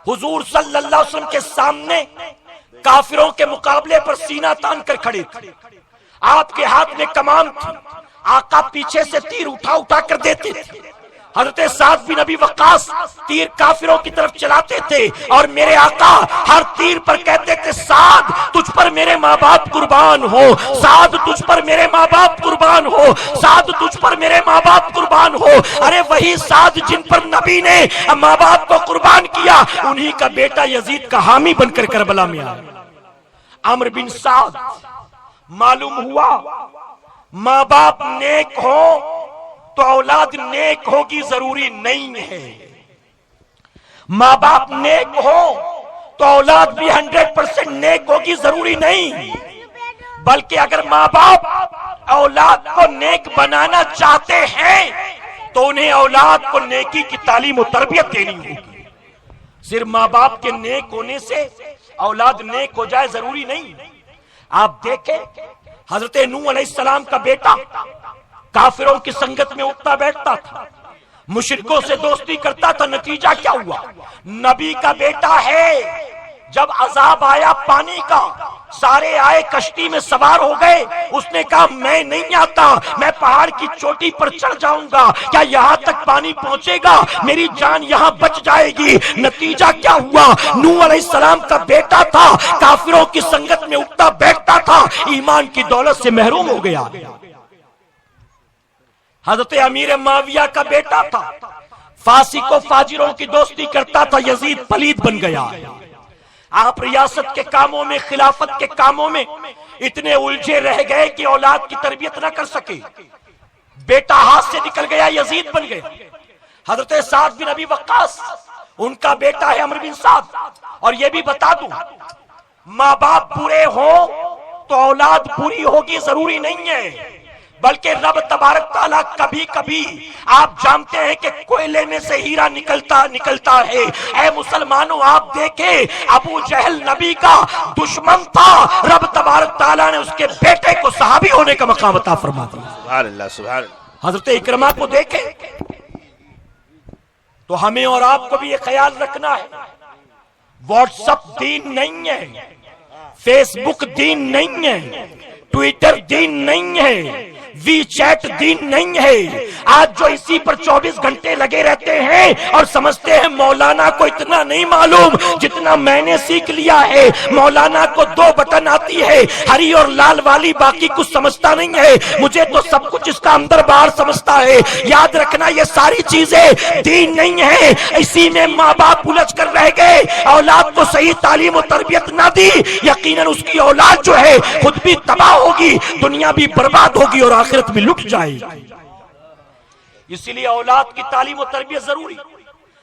حضور صلی اللہ علیہ وسلم کے سامنے کافروں کے مقابلے پر سینہ تان کر کھڑے تھے، آپ کے ہاتھ میں کمان تھی، آقا پیچھے سے تیر اٹھا کر دیتے تھے، حضرت سعد بن ابی وقاص تیر کافروں کی طرف چلاتے تھے، اور میرے آقا ہر تیر پر کہتے تھے سعد تجھ پر میرے ماں باپ قربان ہو، سعد تجھ پر میرے ماں باپ قربان ہو، سعد تجھ پر میرے ماں باپ قربان ہو۔ ارے وہی سعد جن پر نبی نے ماں باپ کو قربان کیا، انہی کا بیٹا یزید کا حامی بن کر کربلا میں آیا۔ عمرو بن سعد، معلوم ہوا ماں باپ نیک ہو تو اولاد نیک ہوگی ضروری نہیں ہے، ماں باپ نیک ہو تو اولاد بھی 100% نیک ہوگی ضروری نہیں، بلکہ اگر ماں باپ اولاد کو نیک بنانا چاہتے ہیں تو انہیں اولاد کو نیکی کی تعلیم و تربیت دینی ہوگی۔ صرف ماں باپ کے نیک ہونے سے اولاد نیک ہو جائے ضروری نہیں۔ آپ دیکھیں حضرت نوح علیہ السلام کا بیٹا کافروں کی سنگت میں اٹھتا بیٹھتا تھا، مشرکوں سے دوستی کرتا تھا، نتیجہ کیا ہوا؟ نبی کا بیٹا ہے، جب عذاب آیا پانی کا، سارے آئے کشتی میں سوار ہو گئے، اس نے کہا میں نہیں آتا، میں پہاڑ کی چوٹی پر چڑھ جاؤں گا، کیا یہاں تک پانی پہنچے گا؟ میری جان یہاں بچ جائے گی۔ نتیجہ کیا ہوا؟ نوح علیہ السلام کا بیٹا تھا، کافروں کی سنگت میں اٹھتا بیٹھتا تھا، ایمان کی دولت سے محروم ہو گیا۔ حضرت امیر معاویہ کا بیٹا تھا، فاسق و فاجروں کی دوستی کرتا تھا، یزید پلید بن گیا۔ آپ ریاست کے کاموں میں، خلافت کے کاموں میں اتنے الجھے رہ گئے کہ اولاد کی تربیت نہ کر سکے، بیٹا ہاتھ سے نکل گیا، یزید بن گیا۔ حضرت سعد بن ابی وقاص ان کا بیٹا ہے عمرو بن سعد۔ اور یہ بھی بتا دوں، ماں باپ برے ہوں تو اولاد بری ہوگی ضروری نہیں ہے، بلکہ رب تبارک تعالیٰ کبھی کبھی آپ جانتے ہیں کہ کوئلے میں سے ہیرا نکلتا ہے۔ اے مسلمانوں آپ دیکھیں، ابو جہل نبی کا دشمن تھا، رب تبارک تعالیٰ نے اس کے بیٹے کو صحابی ہونے کا مقام عطا فرما دیا۔ سبحان اللہ سبحان اللہ۔ حضرت اکرمہ کو دیکھیں تو ہمیں اور آپ کو بھی یہ خیال رکھنا ہے، واٹس اپ دین نہیں ہے، فیس بک دین نہیں ہے، ٹویٹر دین نہیں ہے، وی چیٹ دین نہیں ہے۔ آج جو اسی پر 24 گھنٹے لگے رہتے ہیں اور سمجھتے ہیں مولانا کو اتنا نہیں معلوم جتنا میں نے سیکھ لیا ہے، مولانا کو 2 بٹن آتی ہے ہری اور لال والی، باقی کچھ سمجھتا نہیں ہے، مجھے تو سب کچھ اس کا اندر باہر سمجھتا ہے۔ یاد رکھنا یہ ساری چیزیں دین نہیں ہے، اسی میں ماں باپ الجھ کر رہ گئے، اولاد کو صحیح تعلیم و تربیت نہ دی، یقیناً اس کی اولاد جو ہے خود بھی تباہ ہوگی، دنیا بھی برباد ہوگی اور آخرت بھی لٹ جائے گی۔ اسی لیے اولاد کی تعلیم و تربیت ضروری۔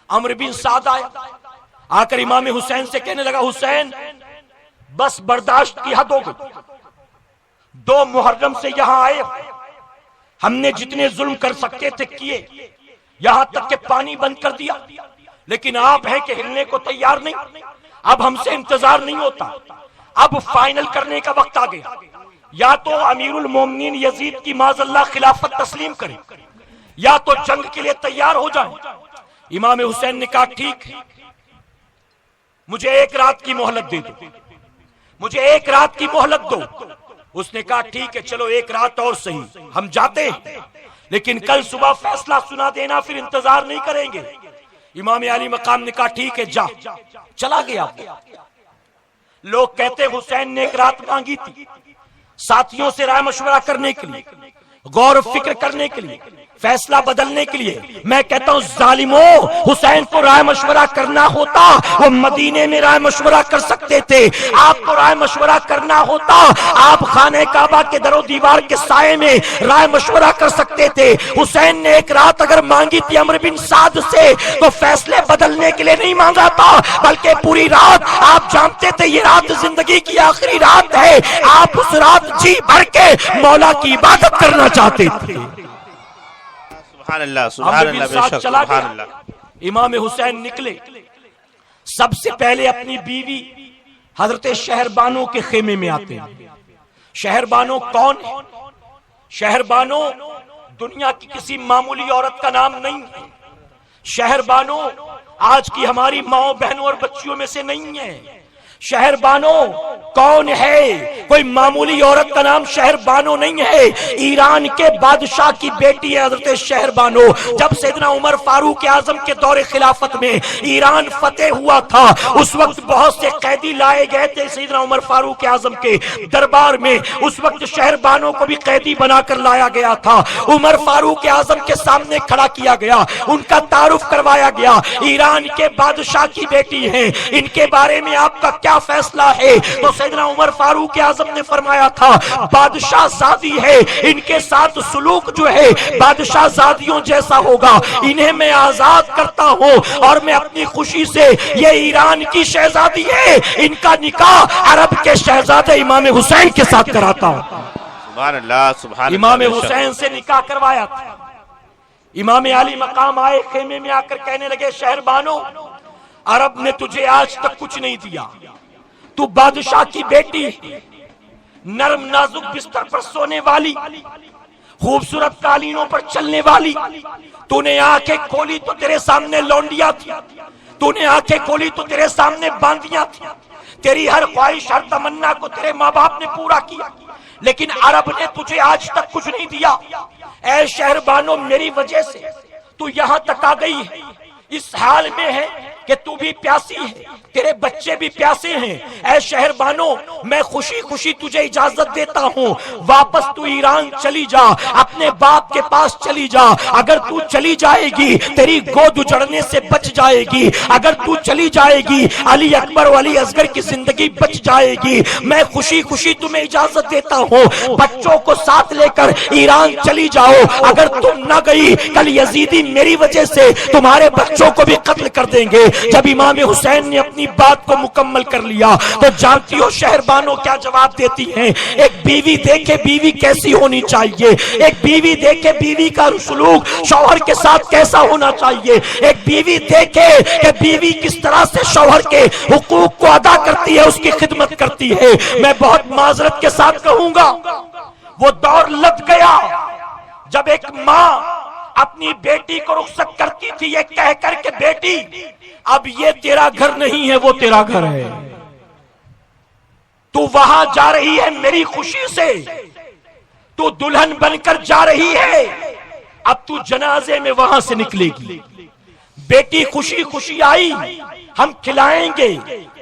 عمرو بن سعد آیا، آ کر امام حسین سے کہنے لگا حسین بس برداشت کی حد ہو گئی، 2 محرم سے یہاں آئے، ہم نے جتنے ظلم کر سکتے تھے کیے، یہاں تک کہ پانی بند کر دیا، لیکن آپ ہیں کہ ہلنے کو تیار نہیں، اب ہم سے انتظار نہیں ہوتا، اب فائنل کرنے کا وقت آ گیا، یا تو امیر المومنین یزید کی معاذ اللہ خلافت تسلیم کریں یا تو جنگ کے لیے تیار ہو جائیں۔ امام حسین نے کہا ٹھیک، مجھے 1 رات کی مہلت دے دو، مجھے 1 رات کی مہلت دو۔ اس نے کہا ٹھیک ہے چلو 1 رات اور صحیح، ہم جاتے ہیں لیکن کل صبح فیصلہ سنا دینا، پھر انتظار نہیں کریں گے۔ امام علی مقام نے کہا ٹھیک ہے جا، چلا گیا۔ لوگ کہتے حسین نے 1 رات مانگی تھی ساتھیوں سے رائے مشورہ کرنے کے لیے، غور و فکر کرنے کے لیے، فیصلہ بدلنے کے لیے۔ میں کہتا ہوں ظالموں، حسین کو رائے مشورہ کرنا ہوتا وہ مدینے میں رائے مشورہ کر سکتے تھے، آپ کو رائے مشورہ کرنا ہوتا آپ خانہ کعبہ کے در و دیوار کے سائے میں رائے مشورہ کر سکتے تھے۔ حسین نے 1 رات اگر مانگی تھی عمرو بن سعد سے تو فیصلے بدلنے کے لیے نہیں مانگا تھا، بلکہ پوری رات آپ جانتے تھے یہ رات زندگی کی آخری رات ہے، آپ اس رات جی بھر کے مولا کی عبادت کرنا چاہتے تھے۔ سبحان اللہ، سبحان اللہ، بے شک سبحان اللہ۔ امام حسین نکلے، سب سے پہلے اپنی بیوی حضرت شہربانو کے خیمے میں آتے ہیں۔ شہربانو کون ہے؟ شہربانو دنیا کی کسی معمولی عورت کا نام نہیں ہے، شہربانو آج کی ہماری ماؤں بہنوں اور بچیوں میں سے نہیں ہے۔ شہربانو کون ہے؟ کوئی معمولی عورت کا نام شہربانو نہیں ہے، ایران کے بادشاہ کی بیٹی ہے حضرت شہربانو۔ جب سیدنا عمر فاروق اعظم کے دور خلافت میں ایران فتح ہوا تھا، اس وقت بہت سے قیدی لائے گئے تھے سیدنا عمر فاروق اعظم کے دربار میں، اس وقت شہربانو کو بھی قیدی بنا کر لایا گیا تھا، عمر فاروق اعظم کے سامنے کھڑا کیا گیا، ان کا تعارف کروایا گیا، ایران کے بادشاہ کی بیٹی ہیں، ان کے بارے میں آپ کا کیا فیصلہ ہے؟ تو سیدنا عمر فاروق اعظم نے فرمایا تھا بادشاہ زادی ہے، ان کے ساتھ سلوک جو ہے بادشاہ زادیوں جیسا ہوگا، انہیں میں آزاد کرتا ہوں اور میں اپنی خوشی سے، یہ ایران کی شہزادی ہے، ان کا نکاح عرب کے شہزادے امام حسین کے ساتھ کراتا ہوں۔ سبحان اللہ، سبحان اللہ، امام بے شک۔ حسین سے نکاح کروایا تھا۔ امام علی مقام آئے، خیمے میں آ کر کہنے لگے شہربانو عرب نے تجھے آج تک کچھ نہیں دیا، تو بادشاہ کی بیٹی، نرم نازک بستر پر سونے والی، خوبصورت قالینوں پر چلنے والی، تو نے آنکھیں کھولی تو تیرے سامنے لونڈیاں تھی، تو نے آنکھیں کھولی تو تیرے سامنے باندیاں تھی، تیری ہر خواہش ہر تمنا کو تیرے ماں باپ نے پورا کیا، لیکن عرب نے تجھے آج تک کچھ نہیں دیا۔ اے شہربانو میری وجہ سے تو یہاں تک آ گئی ہے، اس حال میں ہے کہ تو بھی پیاسی ہے، تیرے بچے بھی پیاسے ہیں، اے شہربانو میں خوشی خوشی تجھے اجازت دیتا ہوں، واپس تو ایران چلی جا، اپنے باپ کے پاس چلی جا، اگر تو چلی جائے گی تیری گود اجڑنے سے بچ جائے گی، اگر تو چلی جائے گی علی اکبر و علی اصغر کی زندگی بچ جائے گی، میں خوشی خوشی تمہیں اجازت دیتا ہوں، بچوں کو ساتھ لے کر ایران چلی جاؤ، اگر تم نہ گئی کل یزیدی میری وجہ سے تمہارے بچوں کو بھی قتل کر دیں گے۔ جب امام حسین نے اپنی بات کو مکمل کر لیا تو جانتی ہو شہربانو کیا جواب دیتی ہیں؟ ایک بیوی دیکھے بیوی کیسی ہونی چاہیے، ایک بیوی دیکھے بیوی کا سلوک شوہر کے ساتھ کیسا ہونا چاہیے، ایک بیوی دیکھے کہ بیوی کس طرح سے شوہر کے حقوق کو ادا کرتی ہے، اس کی خدمت کرتی ہے۔ میں بہت معذرت کے ساتھ کہوں گا وہ دور لٹ گیا جب ایک ماں اپنی بیٹی کو رخصت کرتی تھی یہ کہہ کر کہ بیٹی اب یہ تیرا گھر نہیں ہے، وہ تیرا گھر ہے، تو وہاں جا رہی ہے میری خوشی سے، تو دلہن بن کر جا رہی ہے، اب تو جنازے میں وہاں سے نکلے گی۔ بیٹی خوشی خوشی آئی، ہم کھلائیں گے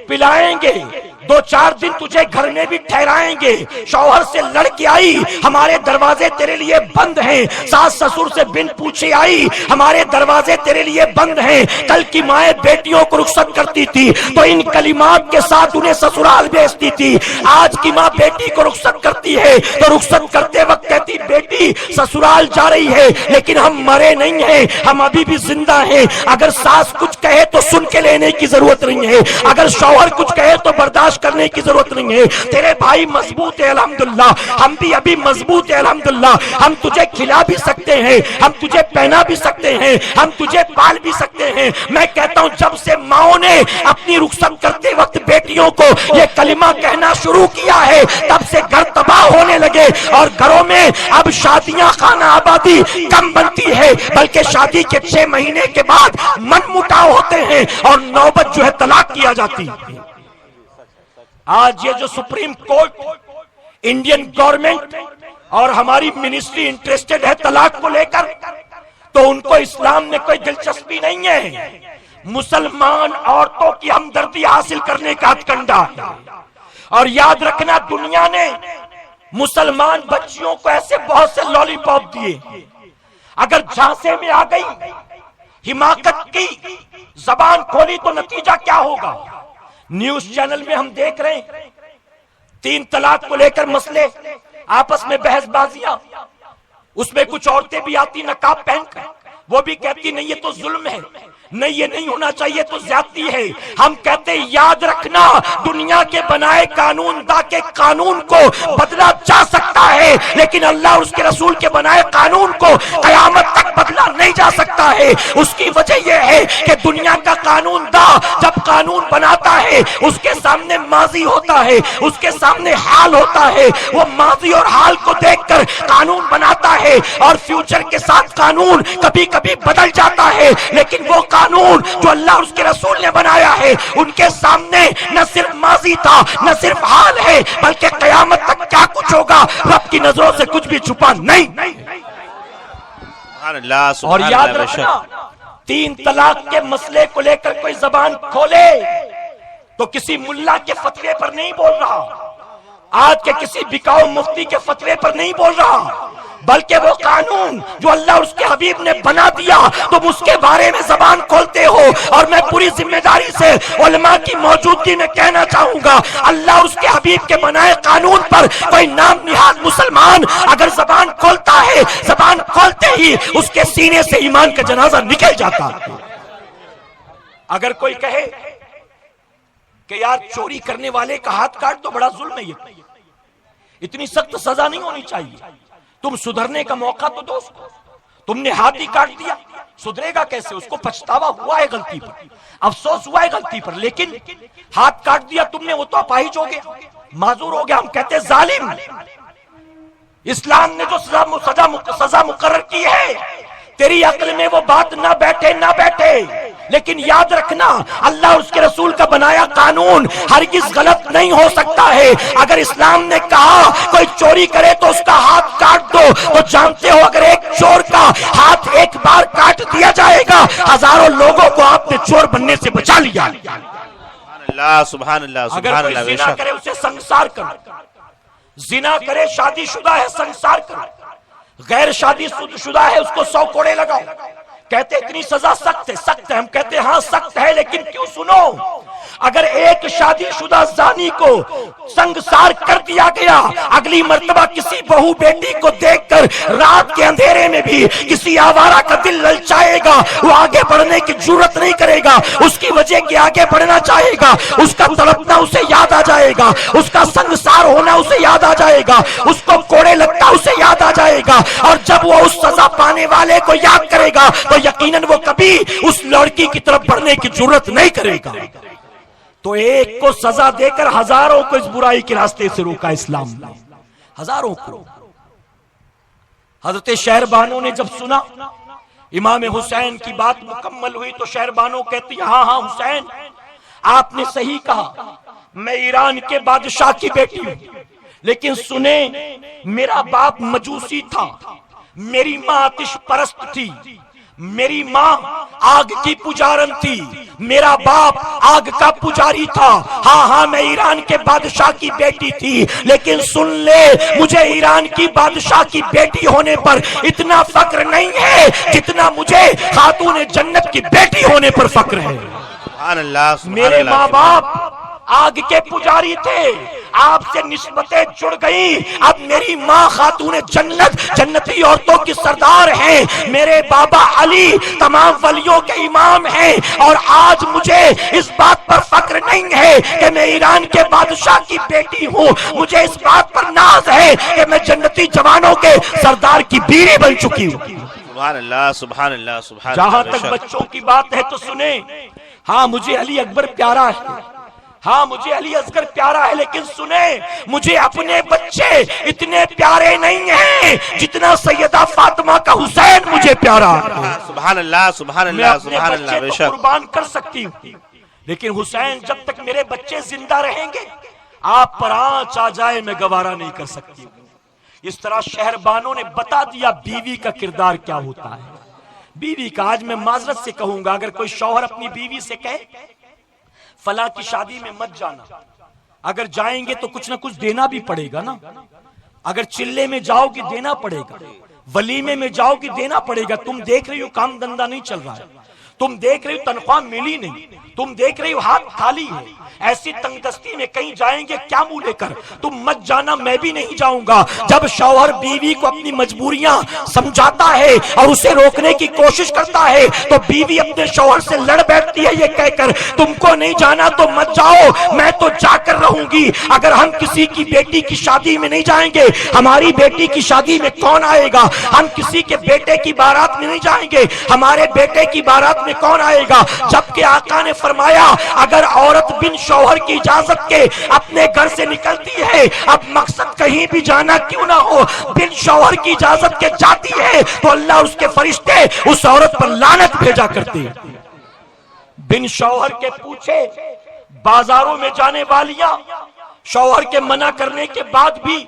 پلائیں گے، 2-4 دن تجھے گھر میں بھی ٹھہرائیں گے۔ شوہر سے لڑ کے آئی، ہمارے دروازے تیرے لیے بند ہیں۔ ساس سسر سے بن پوچھے آئی، ہمارے دروازے تیرے لیے بند ہیں۔ کل کی مائیں بیٹیوں کو رخصت کرتی تھی تو ان کلمات کے ساتھ انہیں سسرال بھیجتی تھی۔ آج کی ماں بیٹی کو رخصت کرتی ہے تو رخصت کرتے وقت کہتی بیٹی سسرال جا رہی ہے لیکن ہم مرے نہیں ہیں، ہم ابھی بھی زندہ ہیں۔ اگر ساس کچھ کہے تو سن کے لینے کی ضرورت نہیں ہے، اگر شوہر کچھ کہے تو برداشت کرنے کی ضرورت نہیں ہے۔ تیرے بھائی مضبوط ہے الحمدللہ، ہم بھی ابھی مضبوط ہے الحمدللہ۔ ہم تجھے کھلا بھی سکتے ہیں، ہم تجھے پہنا بھی سکتے ہیں، ہم تجھے پال بھی سکتے ہیں۔ میں کہتا ہوں جب سے ماؤں نے اپنی رخصت کرتے وقت بیٹیوں کو یہ کلمہ کہنا شروع کیا ہے تب سے گھر تباہ ہونے لگے، اور گھروں میں اب شادیاں خانہ آبادی کم بنتی ہے بلکہ شادی کے 6 مہینے کے بعد من مٹاؤ ہوتے ہیں اور نوبت جو ہے طلاق کیا جاتی ہے۔ آج یہ جو سپریم کورٹ، انڈین گورنمنٹ اور ہماری منسٹری انٹرسٹڈ ہے طلاق کو لے کر، تو ان کو اسلام میں کوئی دلچسپی نہیں ہے۔ مسلمان عورتوں کی ہمدردی حاصل کرنے کا ہتھکنڈا ہے، اور یاد رکھنا دنیا نے مسلمان بچیوں کو ایسے بہت سے لالی پاپ دیے، اگر جھانسے میں آ گئی حماقت کی زبان کھولی تو نتیجہ کیا ہوگا؟ نیوز چینل میں ہم دیکھ رہے ہیں 3 طلاق کو لے کر مسئلے، آپس میں بحث بازیاں، اس میں کچھ عورتیں بھی آتی نقاب پہن کر، وہ بھی کہتی نہیں یہ تو ظلم ہے، نہیں یہ نہیں ہونا چاہیے تو زیادتی ہے۔ ہم کہتے یاد رکھنا دنیا کے بنائے قانون دا کے قانون کو بدلا جا سکتا ہے لیکن اللہ اور اس کے رسول کے بنائے قانون کو قیامت تک بدلا نہیں جا سکتا ہے۔ اس کی وجہ یہ ہے کہ دنیا کا قانون دا جب قانون بناتا ہے اس کے سامنے ماضی ہوتا ہے، اس کے سامنے حال ہوتا ہے، وہ ماضی اور حال کو دیکھ کر قانون بناتا ہے، اور فیوچر کے ساتھ قانون کبھی کبھی بدل جاتا ہے، لیکن وہ قانون جو اللہ اور اس کے رسول نے بنایا ہے ان کے سامنے نہ صرف ماضی تھا نہ صرف حال ہے بلکہ قیامت تک کیا کچھ ہوگا رب کی نظروں سے کچھ بھی چھپا نہیں۔ اور یاد رکھنا 3 طلاق کے مسئلے کو لے کر کوئی زبان کھولے تو کسی ملا کے فتوے پر نہیں بول رہا، آج کے کسی بکاؤ مفتی کے فتوے پر نہیں بول رہا، بلکہ وہ قانون جو اللہ اور اس کے حبیب نے بنا دیا تم اس کے بارے میں زبان کھولتے ہو۔ اور میں پوری ذمہ داری سے علماء کی موجودگی میں کہنا چاہوں گا اللہ اور اس کے حبیب کے بنائے قانون پر کوئی نام نہاد مسلمان اگر زبان کھولتا ہے، زبان کھولتے ہی اس کے سینے سے ایمان کا جنازہ نکل جاتا۔ اگر کوئی کہے کہ یار چوری کرنے والے کا ہاتھ کاٹ تو بڑا ظلم ہے، یہ اتنی سخت سزا نہیں ہونی چاہیے، تم سدھرنے کا موقع تو دو اس کو، تم نے ہاتھ ہی کاٹ دیا سدھرے گا کیسے؟ اس کو پچھتاوا ہوا ہے غلطی پر، افسوس ہوا ہے غلطی پر، لیکن ہاتھ کاٹ دیا تم نے وہ تو اپاہج ہو گیا، معذور ہو گیا۔ ہم کہتے ہیں ظالم، اسلام نے جو سزا مقرر کی ہے تیری عقل میں وہ بات نہ بیٹھے نہ بیٹھے، لیکن یاد رکھنا اللہ اور اس کے رسول کا بنایا قانون ہرگز غلط نہیں ہو سکتا ہے۔ اگر اسلام نے کہا کوئی چوری کرے تو اس کا ہاتھ کاٹ دو تو جانتے ہو اگر ایک چور کا ہاتھ ایک بار کاٹ دیا جائے گا ہزاروں لوگوں کو آپ نے چور بننے سے بچا لیا۔ سبحان اللہ، اگر کوئی زنا کرے اسے سنسار کرو، زنا کرے شادی شدہ ہے سنسار کرو، غیر شادی شدہ ہے اس کو 100 کوڑے لگاؤ۔ کہتے اتنی سزا سخت ہے، سخت ہے، ہم کہتے ہاں سخت ہے، لیکن کیوں؟ سنو، اگر ایک شادی شدہ زانی کو سنگسار کر دیا گیا، اگلی مرتبہ کسی بہو بیٹی کو دیکھ کر رات کے اندھیرے میں بھی کسی آوارہ کا دل للچائے گا، وہ آگے بڑھنے کی جرت نہیں کرے گا، اس کی وجہ کہ آگے بڑھنا چاہے گا، اس کا تڑپنا اسے یاد آ جائے گا، اس کا سنگسار ہونا اسے یاد آ جائے گا، اس کو کوڑے لگتا اسے یاد آ جائے گا، اور جب وہ اس سزا پانے والے کو یاد کرے گا تو یقیناً وہ کبھی اس لڑکی کی طرف بڑھنے کی جرت نہیں کرے گا۔ تو ایک کو سزا دے کر ہزاروں کو اس برائی کے راستے سے روکا اسلام نے، ہزاروں کو۔ حضرت شہربانو نے جب سنا امام حسین کی بات مکمل ہوئی تو شہربانو کہتی ہاں ہاں حسین آپ نے صحیح کہا، میں ایران کے بادشاہ کی بیٹی ہوں، لیکن سنیں، میرا باپ مجوسی تھا، میری ماں آتش پرست تھی، میری ماں آگ کی پجارن تھی، میرا باپ آگ کا پجاری تھا۔ ہاں میں ایران کے بادشاہ کی بیٹی تھی، لیکن سن لے، مجھے ایران کی بادشاہ کی بیٹی ہونے پر اتنا فخر نہیں ہے جتنا مجھے خاتون جنت کی بیٹی ہونے پر فخر ہے۔ سبحان اللہ، سبحان میرے اللہ۔ ماں باپ آگ کے پجاری تھے، آپ سے نسبتیں جڑ گئی، اب میری ماں خاتون جنت، جنتی عورتوں کی سردار ہیں، میرے بابا علی تمام ولیوں کے امام ہیں، اور آج مجھے اس بات پر فخر نہیں ہے کہ میں ایران کے بادشاہ کی بیٹی ہوں، مجھے اس بات پر ناز ہے کہ میں جنتی جوانوں کے سردار کی بیوی بن چکی ہوں۔ سبحان اللہ، سبحان اللہ، سبحان اللہ۔ جہاں بے تک شک۔ بچوں کی بات ہے تو سنیں، ہاں مجھے علی اکبر پیارا ہے، ہاں مجھے علی اصغر پیارا ہے، لیکن سنیں، مجھے اپنے بچے اتنے پیارے نہیں ہیں جتنا سیدہ فاطمہ کا حسین مجھے پیارا ہے۔ سبحان اللہ، سبحان میں اللہ، اپنے سبحان اللہ۔ بچے بے تو شک۔ قربان کر سکتی ہوں، لیکن حسین جب تک میرے بچے زندہ رہیں گے، آپ پر آنچ آ جائے میں گوارا نہیں کر سکتی ہوں۔ اس طرح شہر بانوں نے بتا دیا بیوی کا کردار کیا ہوتا ہے۔ بیوی کا آج میں معذرت سے کہوں گا، اگر کوئی شوہر اپنی بیوی سے کہے فلاں کی شادی میں مت جانا، اگر جائیں گے تو کچھ نہ کچھ دینا بھی پڑے گا نا، اگر چلے میں جاؤ گی دینا پڑے گا، ولیمے میں جاؤ گی دینا پڑے گا، تم دیکھ رہی ہو کام دھندا نہیں چل رہا ہے، تم دیکھ رہی ہو تنخواہ ملی نہیں، تم دیکھ رہی ہو ہاتھ خالی ہے، ایسی تنگ دستی میں کہیں جائیں گے کیا منہ لے کر، تم مت جانا، میں بھی نہیں جاؤں گا۔ جب شوہر بیوی کو اپنی مجبوریاں سمجھاتا ہے اور اسے روکنے کی کوشش کرتا ہے تو بیوی اپنے شوہر سے لڑ بیٹھتی ہے یہ کہہ کر تم کو نہیں جانا تو مت جاؤ، میں تو جا کر رہوں گی۔ اگر ہم کسی کی بیٹی کی شادی میں نہیں جائیں گے، ہماری بیٹی کی شادی میں کون آئے گا؟ ہم کسی کے بیٹے کی بارات میں نہیں جائیں گے، ہمارے بیٹے کی بارات میں کون آئے گا؟ جبکہ آقا نے فرمایا اگر عورت بن شوہر کی اجازت کے اپنے گھر سے نکلتی ہے، اب مقصد کہیں بھی جانا کیوں نہ ہو، بن شوہر کی اجازت کے جاتی ہے تو اللہ اس کے فرشتے اس عورت پر لعنت بھیجا کرتے ہیں۔ بن شوہر کے پوچھے بازاروں میں جانے والیاں، شوہر کے منع کرنے کے بعد بھی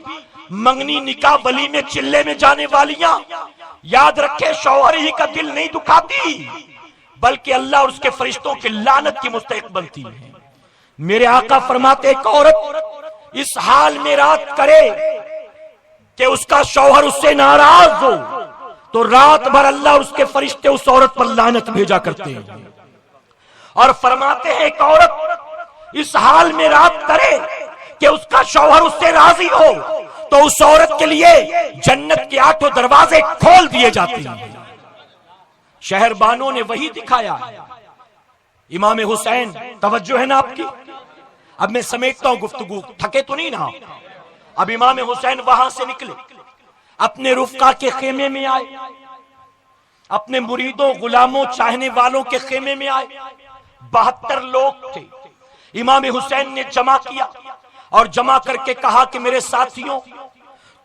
منگنی نکاح ولیمے چلے میں جانے والیاں، یاد رکھے شوہر ہی کا دل نہیں دکھاتی بلکہ اللہ اور اس کے فرشتوں کے لعنت کی مستحق بنتی ہے۔ میرے آقا فرماتے ایک عورت اس حال میں رات کرے کہ اس کا شوہر اس سے ناراض ہو تو رات بھر اللہ اور اس کے فرشتے اس عورت پر لعنت بھیجا کرتے ہیں، اور فرماتے ہیں ایک عورت اس حال میں رات کرے کہ اس کا شوہر اس سے راضی ہو تو اس عورت کے لیے جنت کے 8 دروازے کھول دیے جاتے ہیں۔ شہر بانوں نے وہی دکھایا۔ امام حسین، توجہ ہے نا آپ کی؟ اب میں سمیٹتا ہوں گفتگو، تھکے تو نہیں نا؟ اب امام حسین وہاں سے نکلے، اپنے رفقا کے خیمے میں آئے، اپنے مریدوں، غلاموں، چاہنے والوں کے خیمے میں آئے۔ 72 لوگ تھے، امام حسین نے جمع کیا اور جمع کر کے کہا کہ میرے ساتھیوں،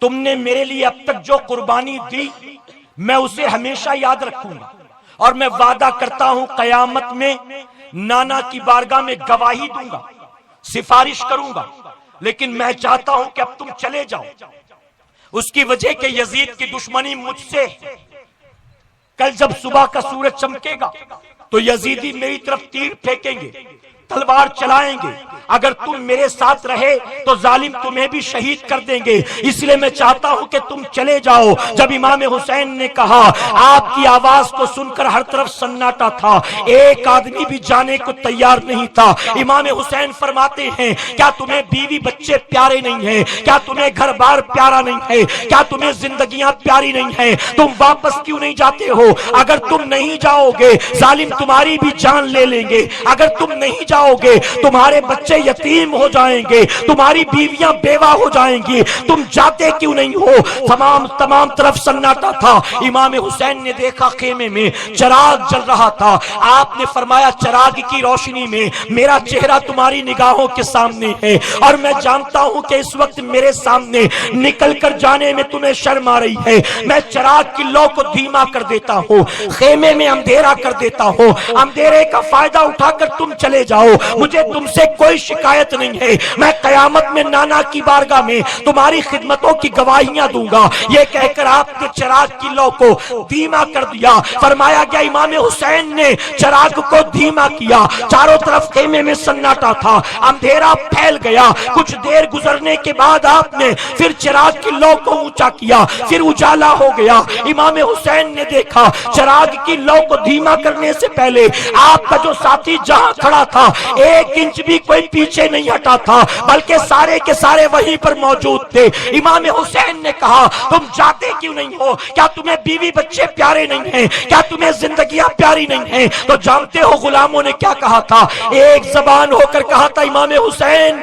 تم نے میرے لیے اب تک جو قربانی دی میں اسے ہمیشہ یاد رکھوں گا، اور میں وعدہ کرتا ہوں قیامت میں نانا کی بارگاہ میں گواہی دوں گا، سفارش کروں گا، لیکن میں چاہتا ہوں کہ اب تم چلے جاؤ۔ اس کی وجہ کہ یزید کی دشمنی مجھ سے، کل جب صبح کا سورج چمکے گا تو یزیدی میری طرف تیر پھینکیں گے، تلوار چلائیں گے، اگر تم میرے ساتھ رہے تو ظالم تمہیں بھی شہید کر دیں گے، اس لیے میں چاہتا ہوں کہ تم چلے جاؤ۔ جب امام حسین نے کہا، آپ کی آواز کو سن کر ہر طرف سناٹا تھا، ایک آدمی بھی جانے کو تیار نہیں تھا۔ امام حسین فرماتے ہیں کیا تمہیں بیوی بچے پیارے نہیں ہیں؟ کیا تمہیں گھر بار پیارا نہیں ہے؟ کیا تمہیں زندگیاں پیاری نہیں ہیں؟ تم واپس کیوں نہیں جاتے ہو؟ اگر تم نہیں جاؤ گے ظالم تمہاری بھی جان لے لیں گے، اگر تم نہیں جاؤ گے تمہارے بچے یتیم ہو جائیں گے، تمہاری بیویاں بیوہ ہو جائیں گی، تم جاتے کیوں نہیں ہو؟ تمام طرف سناٹا تھا۔ امام حسین نے دیکھا خیمے میں چراغ جل رہا تھا، آپ نے فرمایا چراغ کی روشنی میں میرا چہرہ تمہاری نگاہوں کے سامنے ہے، اور میں جانتا ہوں کہ اس وقت میرے سامنے نکل کر جانے میں تمہیں شرم آ رہی ہے، میں چراغ کی لو کو دھیما کر دیتا ہوں، خیمے میں اندھیرا کر دیتا ہوں، اندھیرے کا فائدہ اٹھا کر تم چلے جاؤ، مجھے تم سے کوئی شکایت نہیں ہے، میں قیامت میں نانا کی بارگاہ میں تمہاری خدمتوں کی گواہیاں دوں گا۔ یہ کہہ کر آپ نے چراغ کی لو کو دھیما کر دیا۔ فرمایا گیا امام حسین نے چراغ کو دھیما کیا، چاروں طرف خیمے میں سناٹا تھا، اندھیرا پھیل گیا۔ کچھ دیر گزرنے کے بعد آپ نے پھر چراغ کی لو کو اونچا کیا، پھر اجالا ہو گیا۔ امام حسین نے دیکھا چراغ کی لو کو دھیما کرنے سے پہلے آپ کا جو ساتھی جہاں کھڑا تھا 1 انچ بھی کوئی پیچھے نہیں ہٹا تھا، بلکہ سارے کے سارے وہیں پر موجود تھے۔ امام حسین نے کہا تم جاتے کیوں نہیں ہو؟ کیا تمہیں بیوی بچے پیارے نہیں ہیں؟ کیا تمہیں زندگیاں پیاری نہیں ہیں؟ تو جانتے ہو غلاموں نے کیا کہا تھا؟ ایک زبان ہو کر کہا تھا امام حسین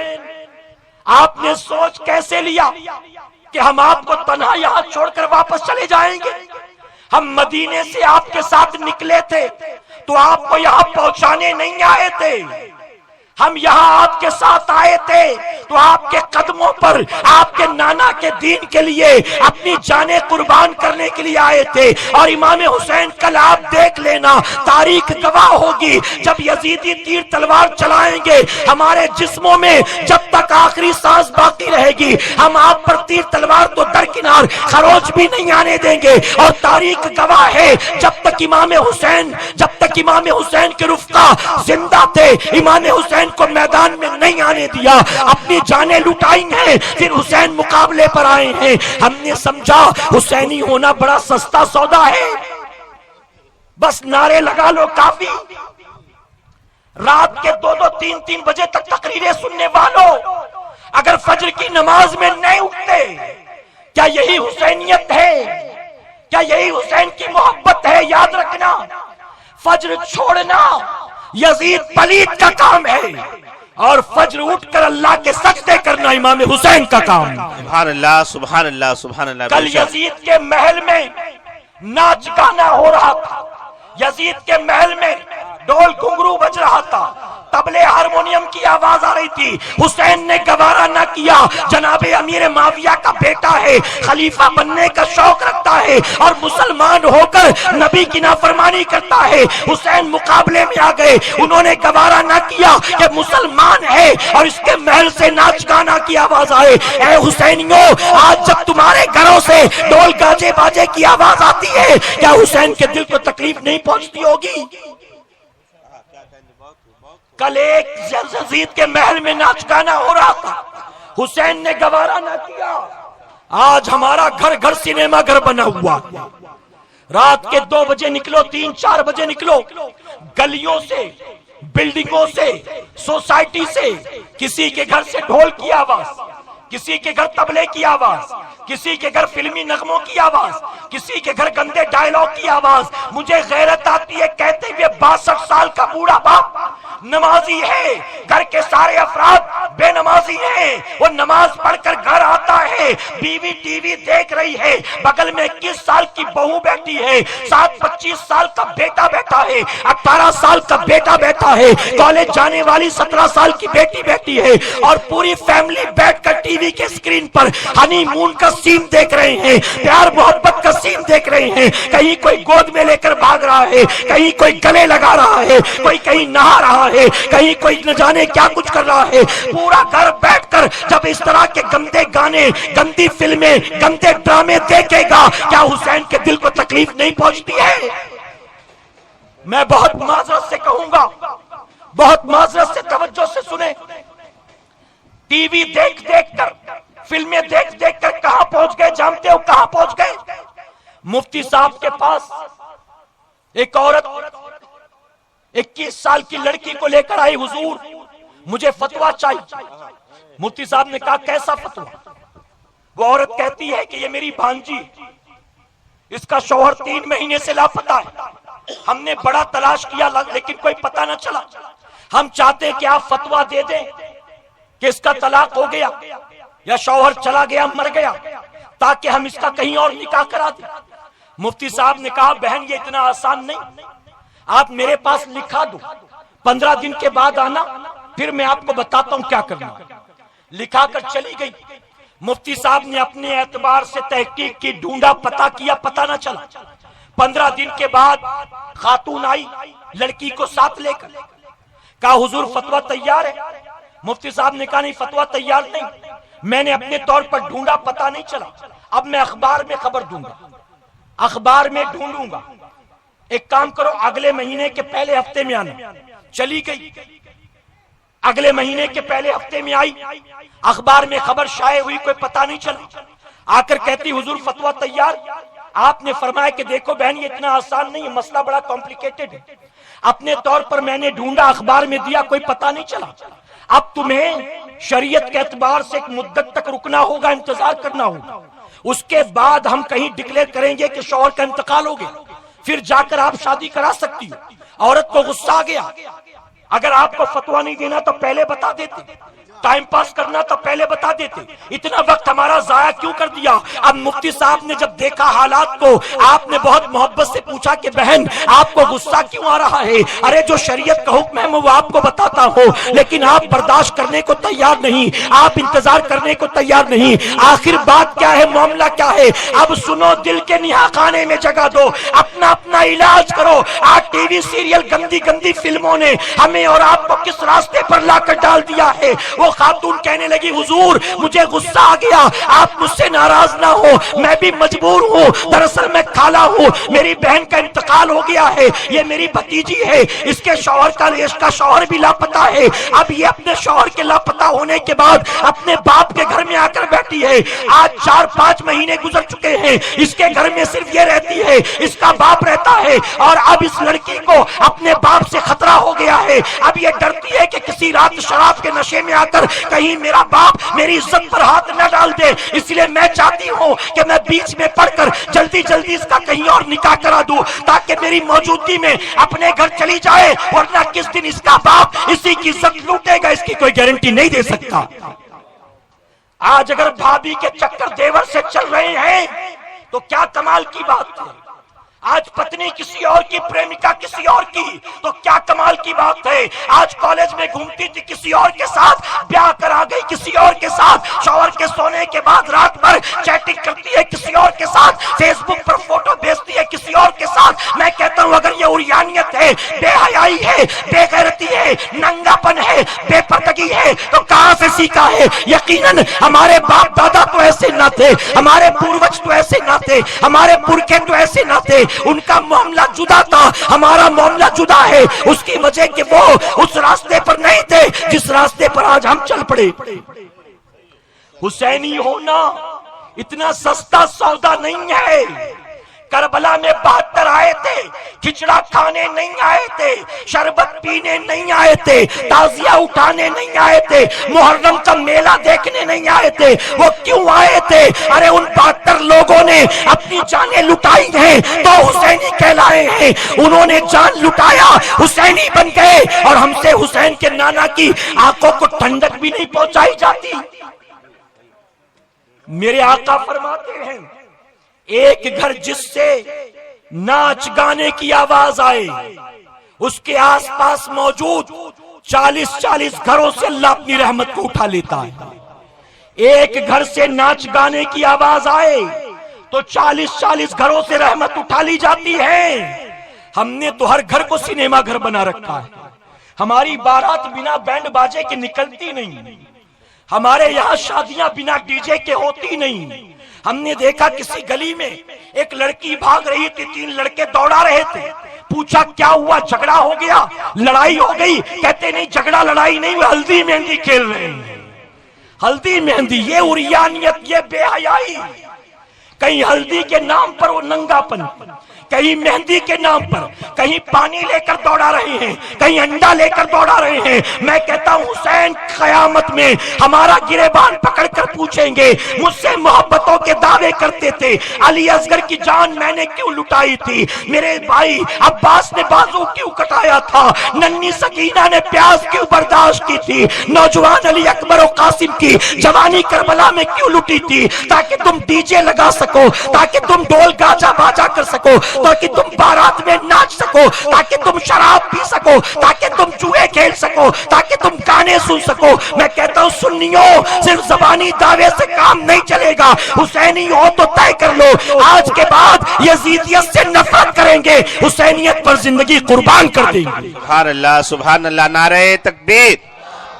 آپ نے سوچ کیسے لیا کہ ہم آپ کو تنہا یہاں چھوڑ کر واپس چلے جائیں گے؟ ہم مدینے سے آپ کے ساتھ نکلے تھے تو آپ کو یہاں پہنچانے نہیں آئے تھے، ہم یہاں آپ کے ساتھ آئے تھے تو آپ کے قدموں پر آپ کے نانا کے دین کے لیے اپنی جانیں قربان کرنے کے لیے آئے تھے۔ اور امام حسین کل آپ دیکھ لینا، تاریخ گواہ ہوگی، جب یزیدی تیر تلوار چلائیں گے ہمارے جسموں میں جب تک آخری سانس باقی رہے گی ہم آپ پر تیر تلوار تو درکنار خروچ بھی نہیں آنے دیں گے۔ اور تاریخ گواہ ہے جب تک امام حسین کے رفقا زندہ تھے امام حسین کو میدان میں نہیں آنے دیا، اپنی جانیں لٹائی ہیں، پھر حسین مقابلے پر آئے ہیں۔ ہم نے سمجھا حسینی ہونا بڑا سستا سودا ہے، بس نعرے لگا لو کافی۔ رات کے 2-3 بجے تک تقریریں سننے والوں اگر فجر کی نماز میں نہیں اٹھتے، کیا یہی حسینیت ہے؟ کیا یہی حسین کی محبت ہے؟ یاد رکھنا فجر چھوڑنا یزید پلید کا کام ہے، اور فجر اٹھ کر اللہ کے سجدے کرنا امام حسین کا کام ہے۔ سبحان اللہ سبحان اللہ سبحان اللہ۔ کل یزید کے محل میں ناچ گانا ہو رہا تھا، یزید کے محل میں ڈول گھنگرو بج رہا تھا، طبلے ہارمونیم کی آواز آ رہی تھی۔ حسین نے گوارا نہ کیا، جناب امیر معاویہ کا بیٹا ہے، خلیفہ بننے کا شوق رکھتا ہے اور مسلمان ہو کر نبی کی نافرمانی کرتا ہے۔ حسین مقابلے میں آ گئے، انہوں نے گوارا نہ کیا کہ مسلمان ہے اور اس کے محل سے ناچ گانا کی آواز آئے۔ اے حسینیوں، آج جب تمہارے گھروں سے ڈول گاجے باجے کی آواز آتی ہے کیا حسین کے دل کو تکلیف نہیں پہنچتی ہوگی؟ کل ایک یزید کے محل میں ناچ گانا ہو رہا تھا، حسین نے گوارا نہ کیا۔ آج ہمارا گھر گھر سینما گھر بنا ہوا، رات کے 2 بجے نکلو، 3-4 بجے نکلو، گلیوں سے، بلڈنگوں سے، سوسائٹی سے، کسی کے گھر سے ڈھول کی آواز، کسی کے گھر طبلے کی آواز، کسی کے گھر فلمی نغموں کی آواز، کسی کے گھر گندے ڈائلاگ کی آواز۔ مجھے غیرت آتی ہے کہتے ہوئے 62 سال کا بوڑھا باپ نمازی ہے، گھر کے سارے افراد بے نمازی ہیں، وہ نماز پڑھ کر گھر آتا ہے، بیوی ٹی وی دیکھ رہی ہے، بغل میں 21 سال کی بہو بیٹھی ہے، ساتھ 25 سال کا بیٹا بیٹھا ہے، 18 سال کا بیٹا بیٹھا ہے، کالج جانے والی 17 سال کی بیٹی بیٹھی ہے، اور پوری فیملی بیٹھ کر ٹی وی کے اسکرین پر ہنی مون کا سین دیکھ رہے ہیں، پیار محبت کا سین دیکھ رہے ہیں۔ کہیں کوئی گود میں لے کر بھاگ رہا ہے، کہیں کوئی گلے لگا رہا ہے، کوئی کہیں نہا رہا ہے، کہیں کوئی نہ جانے کیا کچھ کر رہا ہے۔ پورا گھر بیٹھ کر جب اس طرح کے گندے گانے، گندی فلمیں، گندے ڈرامے دیکھے گا کیا حسین کے دل کو تکلیف نہیں پہنچتی ہے؟ میں بہت معذرت سے کہوں گا، بہت معذرت سے توجہ سے سنیں، ٹی وی دیکھ دیکھ کر، فلمیں دیکھ دیکھ کر کہاں پہنچ گئے جانتے ہو؟ کہاں پہنچ گئے؟ مفتی صاحب کے پاس ایک عورت 21 سال کی لڑکی کو لے کر آئی، حضور مجھے فتویٰ چاہیے۔ مفتی صاحب نے کہا کیسا فتویٰ؟ وہ عورت کہتی ہے کہ یہ میری بھانجی، اس کا شوہر 3 مہینے سے لاپتہ ہے، ہم نے بڑا تلاش کیا لیکن کوئی پتہ نہ چلا، ہم چاہتے ہیں کہ آپ فتویٰ دے دیں کہ اس کا طلاق ہو گیا یا شوہر چلا گیا، مر گیا، تاکہ ہم اس کا کہیں اور نکاح کرا دیں۔ مفتی صاحب نے کہا بہن یہ اتنا آسان نہیں، آپ میرے پاس لکھا دو، 15 دن کے بعد آنا، پھر میں آپ کو بتاتا ہوں کیا کرنا۔ لکھا کر چلی گئی، مفتی صاحب نے اپنے اعتبار سے تحقیق کی، ڈھونڈا، پتہ کیا، پتہ نہ چلا۔ 15 دن کے بعد خاتون آئی لڑکی کو ساتھ لے کر، کہا حضور فتویٰ تیار ہے؟ مفتی صاحب نے کہا نہیں فتویٰ تیار نہیں. میں نے اپنے طور پر ڈھونڈا, پتہ نہیں چلا. اب میں اخبار میں خبر دوں گا, اخبار میں ڈھونڈوں گا. ایک کام کرو, اگلے مہینے کے پہلے ہفتے میں آنا. چلی گئی, اگلے مہینے کے پہلے ہفتے میں آئی, اخبار میں خبر شائع ہوئی, کوئی پتہ نہیں چلا. آ کر کہتی حضور فتویٰ تیار. آپ نے فرمایا کہ دیکھو بہن یہ اتنا آسان نہیں ہے, مسئلہ بڑا کمپلیکیٹڈ ہے. اپنے طور پر میں نے ڈھونڈا, اخبار میں دیا, کوئی پتہ نہیں چلا. اب تمہیں شریعت کے اعتبار سے ایک مدت تک رکنا ہوگا, انتظار کرنا ہوگا. اس کے بعد ہم کہیں ڈکلیئر کریں گے کہ شوہر کا انتقال ہو گیا, پھر جا کر آپ شادی کرا سکتی ہو. عورت کو غصہ آ گیا. اگر آپ کو فتویٰ نہیں دینا تو پہلے بتا دیتے, ٹائم پاس کرنا تو پہلے بتا دیتے. اتنا وقت ہمارا ضائع کیوں کر دیا؟ اب مفتی صاحب نے جب دیکھا حالات کو, آپ نے بہت محبت سے پوچھا کہ بہن آپ کو غصہ کیوں آ رہا ہے؟ ارے جو شریعت کا حکم ہے میں وہ آپ کو بتاتا ہوں, لیکن آپ برداشت کرنے کو تیار نہیں, آپ انتظار کرنے کو تیار نہیں. آخر بات کیا ہے, معاملہ کیا ہے؟ اب سنو, دل کے نہا خانے میں جگہ دو, اپنا اپنا علاج کرو. آج ٹی وی سیریل, گندی گندی فلموں نے ہمیں اور آپ کو کس راستے پر لا کر ڈال دیا ہے. وہ خاتون کہنے لگی حضور مجھے غصہ آ گیا, آپ مجھ سے ناراض نہ ہو, میں بھی مجبور ہوں, دراصل میں خالہ ہوں, میری بہن کا انتقال ہو گیا ہے, یہ میری بھتیجی ہے, اس کے شوہر کا, اس کا شوہر بھی لاپتہ ہے. اب یہ اپنے شوہر کے لاپتہ ہونے کے بعد اپنے باپ کے گھر میں آ کر بیٹھی ہے. آج 4-5 مہینے گزر چکے ہیں, اس کے گھر میں صرف یہ رہتی ہے, اس کا باپ رہتا ہے, اور اب اس لڑکی کو اپنے باپ سے خطرہ ہو گیا ہے. اب یہ ڈرتی ہے کہ کسی رات شراب کے نشے میں آ کر کہیں میرا باپ میری عزت پر ہاتھ نہ ڈال دے. اس لیے میں چاہتی ہوں کہ میں بیچ میں پڑھ کر جلدی جلدی اس کا کہیں اور نکاح کرا دوں, تاکہ میری موجودگی میں اپنے گھر چلی جائے, ورنہ کس دن اس کا باپ اسی کی عزت لوٹے گا, اس کی کوئی گارنٹی نہیں دے سکتا. آج اگر بھابھی کے چکر دیور سے چل رہے ہیں تو کیا کمال کی بات ہے. آج پتنی کسی اور کی, پریمکا کسی اور کی, تو کیا کمال کی بات ہے. آج کالج میں گھومتی تھی کسی اور کے ساتھ, بیاہ کرا گئی کسی اور کے ساتھ, شوہر کے سونے کے بعد رات بھر چیٹنگ کرتی ہے کسی اور کے ساتھ, فیس بک پر فوٹو بھیجتی ہے کسی اور کے ساتھ. میں کہتا ہوں اگر یہ عریانیت ہے, بے حیائی ہے, بے غیرتی ہے, ننگا پن ہے, بے پردگی ہے, تو کہاں سے سیکھا ہے؟ یقیناً ہمارے باپ دادا تو ایسے نہ تھے, ہمارے پوروج تو ایسے نہ تھے, ہمارے پرکھے تو ایسے نہ تھے. ان کا معاملہ جدا تھا, ہمارا معاملہ جدا ہے. اس کی وجہ کہ وہ اس راستے پر نہیں تھے جس راستے پر آج ہم چل پڑے. حسینی ہونا اتنا سستا سودا نہیں ہے. کربلا میں 72 آئے تھے, کھچڑا کھانے نہیں آئے تھے, شربت پینے نہیں آئے تھے, تازیہ اٹھانے نہیں آئے تھے, محرم کا میلہ دیکھنے نہیں آئے تھے. وہ کیوں آئے تھے؟ ارے ان 72 لوگوں نے اپنی جانیں لٹائی ہیں تو حسینی کہلائے ہیں. انہوں نے جان لٹایا, حسینی بن گئے, اور ہم سے حسین کے نانا کی آنکھوں کو ٹھنڈک بھی نہیں پہنچائی جاتی. میرے آقا فرماتے ہیں ایک گھر جس سے ناچ گانے کی آواز آئے, اس کے آس پاس موجود 40 گھروں سے اللہ اپنی رحمت کو اٹھا لیتا ہے. ایک گھر سے ناچ گانے کی آواز آئے تو 40 گھروں سے رحمت اٹھا لی جاتی ہے. ہم نے تو ہر گھر کو سینما گھر بنا رکھا ہے. ہماری بارات بنا بینڈ باجے کے نکلتی نہیں, ہمارے یہاں شادیاں بنا ڈی جے کے ہوتی نہیں. ہم نے دیکھا کسی گلی میں ایک لڑکی بھاگ رہی تھی, 3 لڑکے دوڑا رہے تھے. پوچھا کیا ہوا؟ جھگڑا ہو گیا, لڑائی ہو گئی. کہتے نہیں جھگڑا لڑائی نہیں, وہ ہلدی مہندی کھیل رہے ہیں. ہلدی مہندی, یہ عریانیت, یہ بے حیائی. کہیں ہلدی کے نام پر وہ ننگا پن, کہیں مہندی کے نام پر, کہیں پانی لے کر دوڑا رہے ہیں, کہیں انڈا لے کر دوڑا رہے ہیں. میں کہتا ہوں حسین قیامت میں ہمارا گریبان پکڑ کر پوچھیں گے, مجھ سے محبتوں کے دعوے کرتے تھے, علی اصغر کی جان میں نے کیوں لٹائی تھی, میرے بھائی عباس نے بازو کیوں کٹایا تھا, ننھی سکینہ نے پیاس کیوں برداشت کی تھی, نوجوان علی اکبر و قاسم کی جوانی کربلا میں کیوں لٹی تھی, تاکہ تم ڈی جے لگا سکو, تاکہ تم ڈول گاجا باجا کر سکو, تاکہ تم بارات میں ناچ سکو, تاکہ تم شراب پی سکو, تاکہ تم جوئے کھیل سکو, تاکہ تم گانے سن سکو. میں کہتا ہوں سنیوں, صرف زبانی دعوے سے کام نہیں چلے گا. حسینی ہو تو طے کر لو, آج کے بعد یزیدیت سے نفرت کریں گے, حسینیت پر زندگی قربان کر دیں گے. سبحان اللہ, سبحان اللہ, نعرہ تکبیر,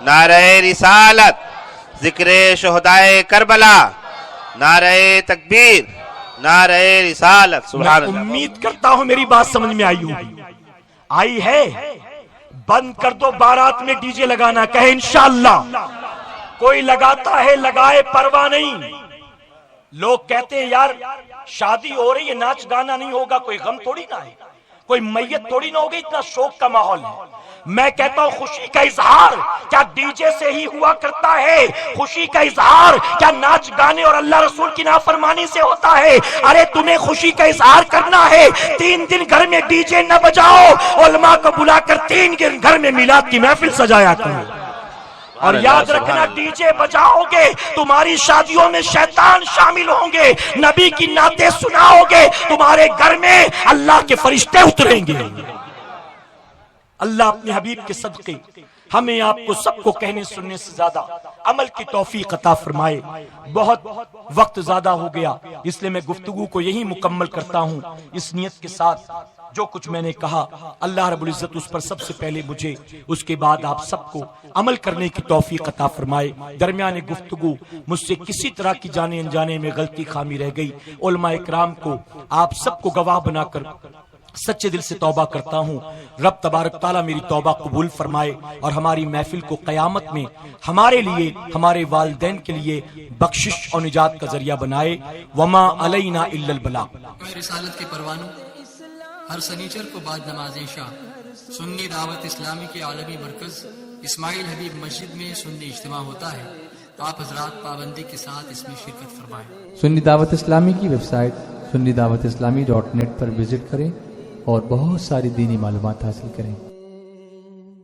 نعرہ رسالت، ذکر شہدائے کربلا، نعرہ تکبیر، نعرہ رسالت. میں سبحان اللہ. امید کرتا ہوں میری بات سمجھ میں آئی ہوگی. آئی ہے؟ بند کر دو بارات میں ڈی جے لگانا. کہے انشاءاللہ. کوئی لگاتا ہے لگائے، پرواہ نہیں. لوگ کہتے ہیں یار شادی ہو رہی ہے ناچ گانا نہیں ہوگا، کوئی غم تھوڑی نہ ہے، کوئی میت تھوڑی نہ ہوگی، اتنا شوق کا ماحول ہے. میں کہتا ہوں خوشی کا اظہار کیا ڈی جے سے ہی ہوا کرتا ہے؟ خوشی کا اظہار کیا ناچ گانے اور اللہ رسول کی نافرمانی سے ہوتا ہے؟ ارے تمہیں خوشی کا اظہار کرنا ہے 3 دن گھر میں ڈی جے نہ بجاؤ، علماء کو بلا کر 3 دن گھر میں میلاد کی محفل سجایا کرو. اور یاد رکھنا ڈی جے بجاؤ گے تمہاری شادیوں میں شیطان شامل ہوں گے، نبی کی نعتیں سناؤ گے تمہارے گھر میں اللہ کے فرشتے اتریں گے. اللہ اپنے حبیب کے صدقے ہمیں آپ کو سب کو کہنے سننے سے زیادہ عمل کی توفیق عطا فرمائے. بہت وقت زیادہ ہو گیا اس لیے میں گفتگو کو یہی مکمل کرتا ہوں اس نیت کے ساتھ جو کچھ میں نے کہا اللہ رب العزت اس پر سب سے پہلے مجھے، اس کے بعد آپ سب کو عمل کرنے کی توفیق عطا فرمائے. درمیان گفتگو مجھ سے کسی طرح کی جانے انجانے میں غلطی خامی رہ گئی، علماء اکرام کو آپ سب کو گواہ بنا کر سچے دل سے توبہ کرتا ہوں. رب تبارک تعالیٰ میری توبہ قبول فرمائے اور ہماری محفل کو قیامت میں ہمارے لیے، ہمارے والدین کے لیے بخشش اور نجات کا ذریعہ بنائے. وما علینا الا البلاغ. رسالت کے پروانوں ہر سنیچر کو بعد نماز عشاء سنی دعوت اسلامی کے عالمی مرکز اسماعیل حبیب مسجد میں سنی اجتماع ہوتا ہے. آپ حضرات پابندی کے ساتھ اس میں شرکت فرمائیں. سنی دعوت اسلامی کی ویب سائٹ سنی دعوت اسلامی .net پر وزٹ کریں اور بہت ساری دینی معلومات حاصل کریں.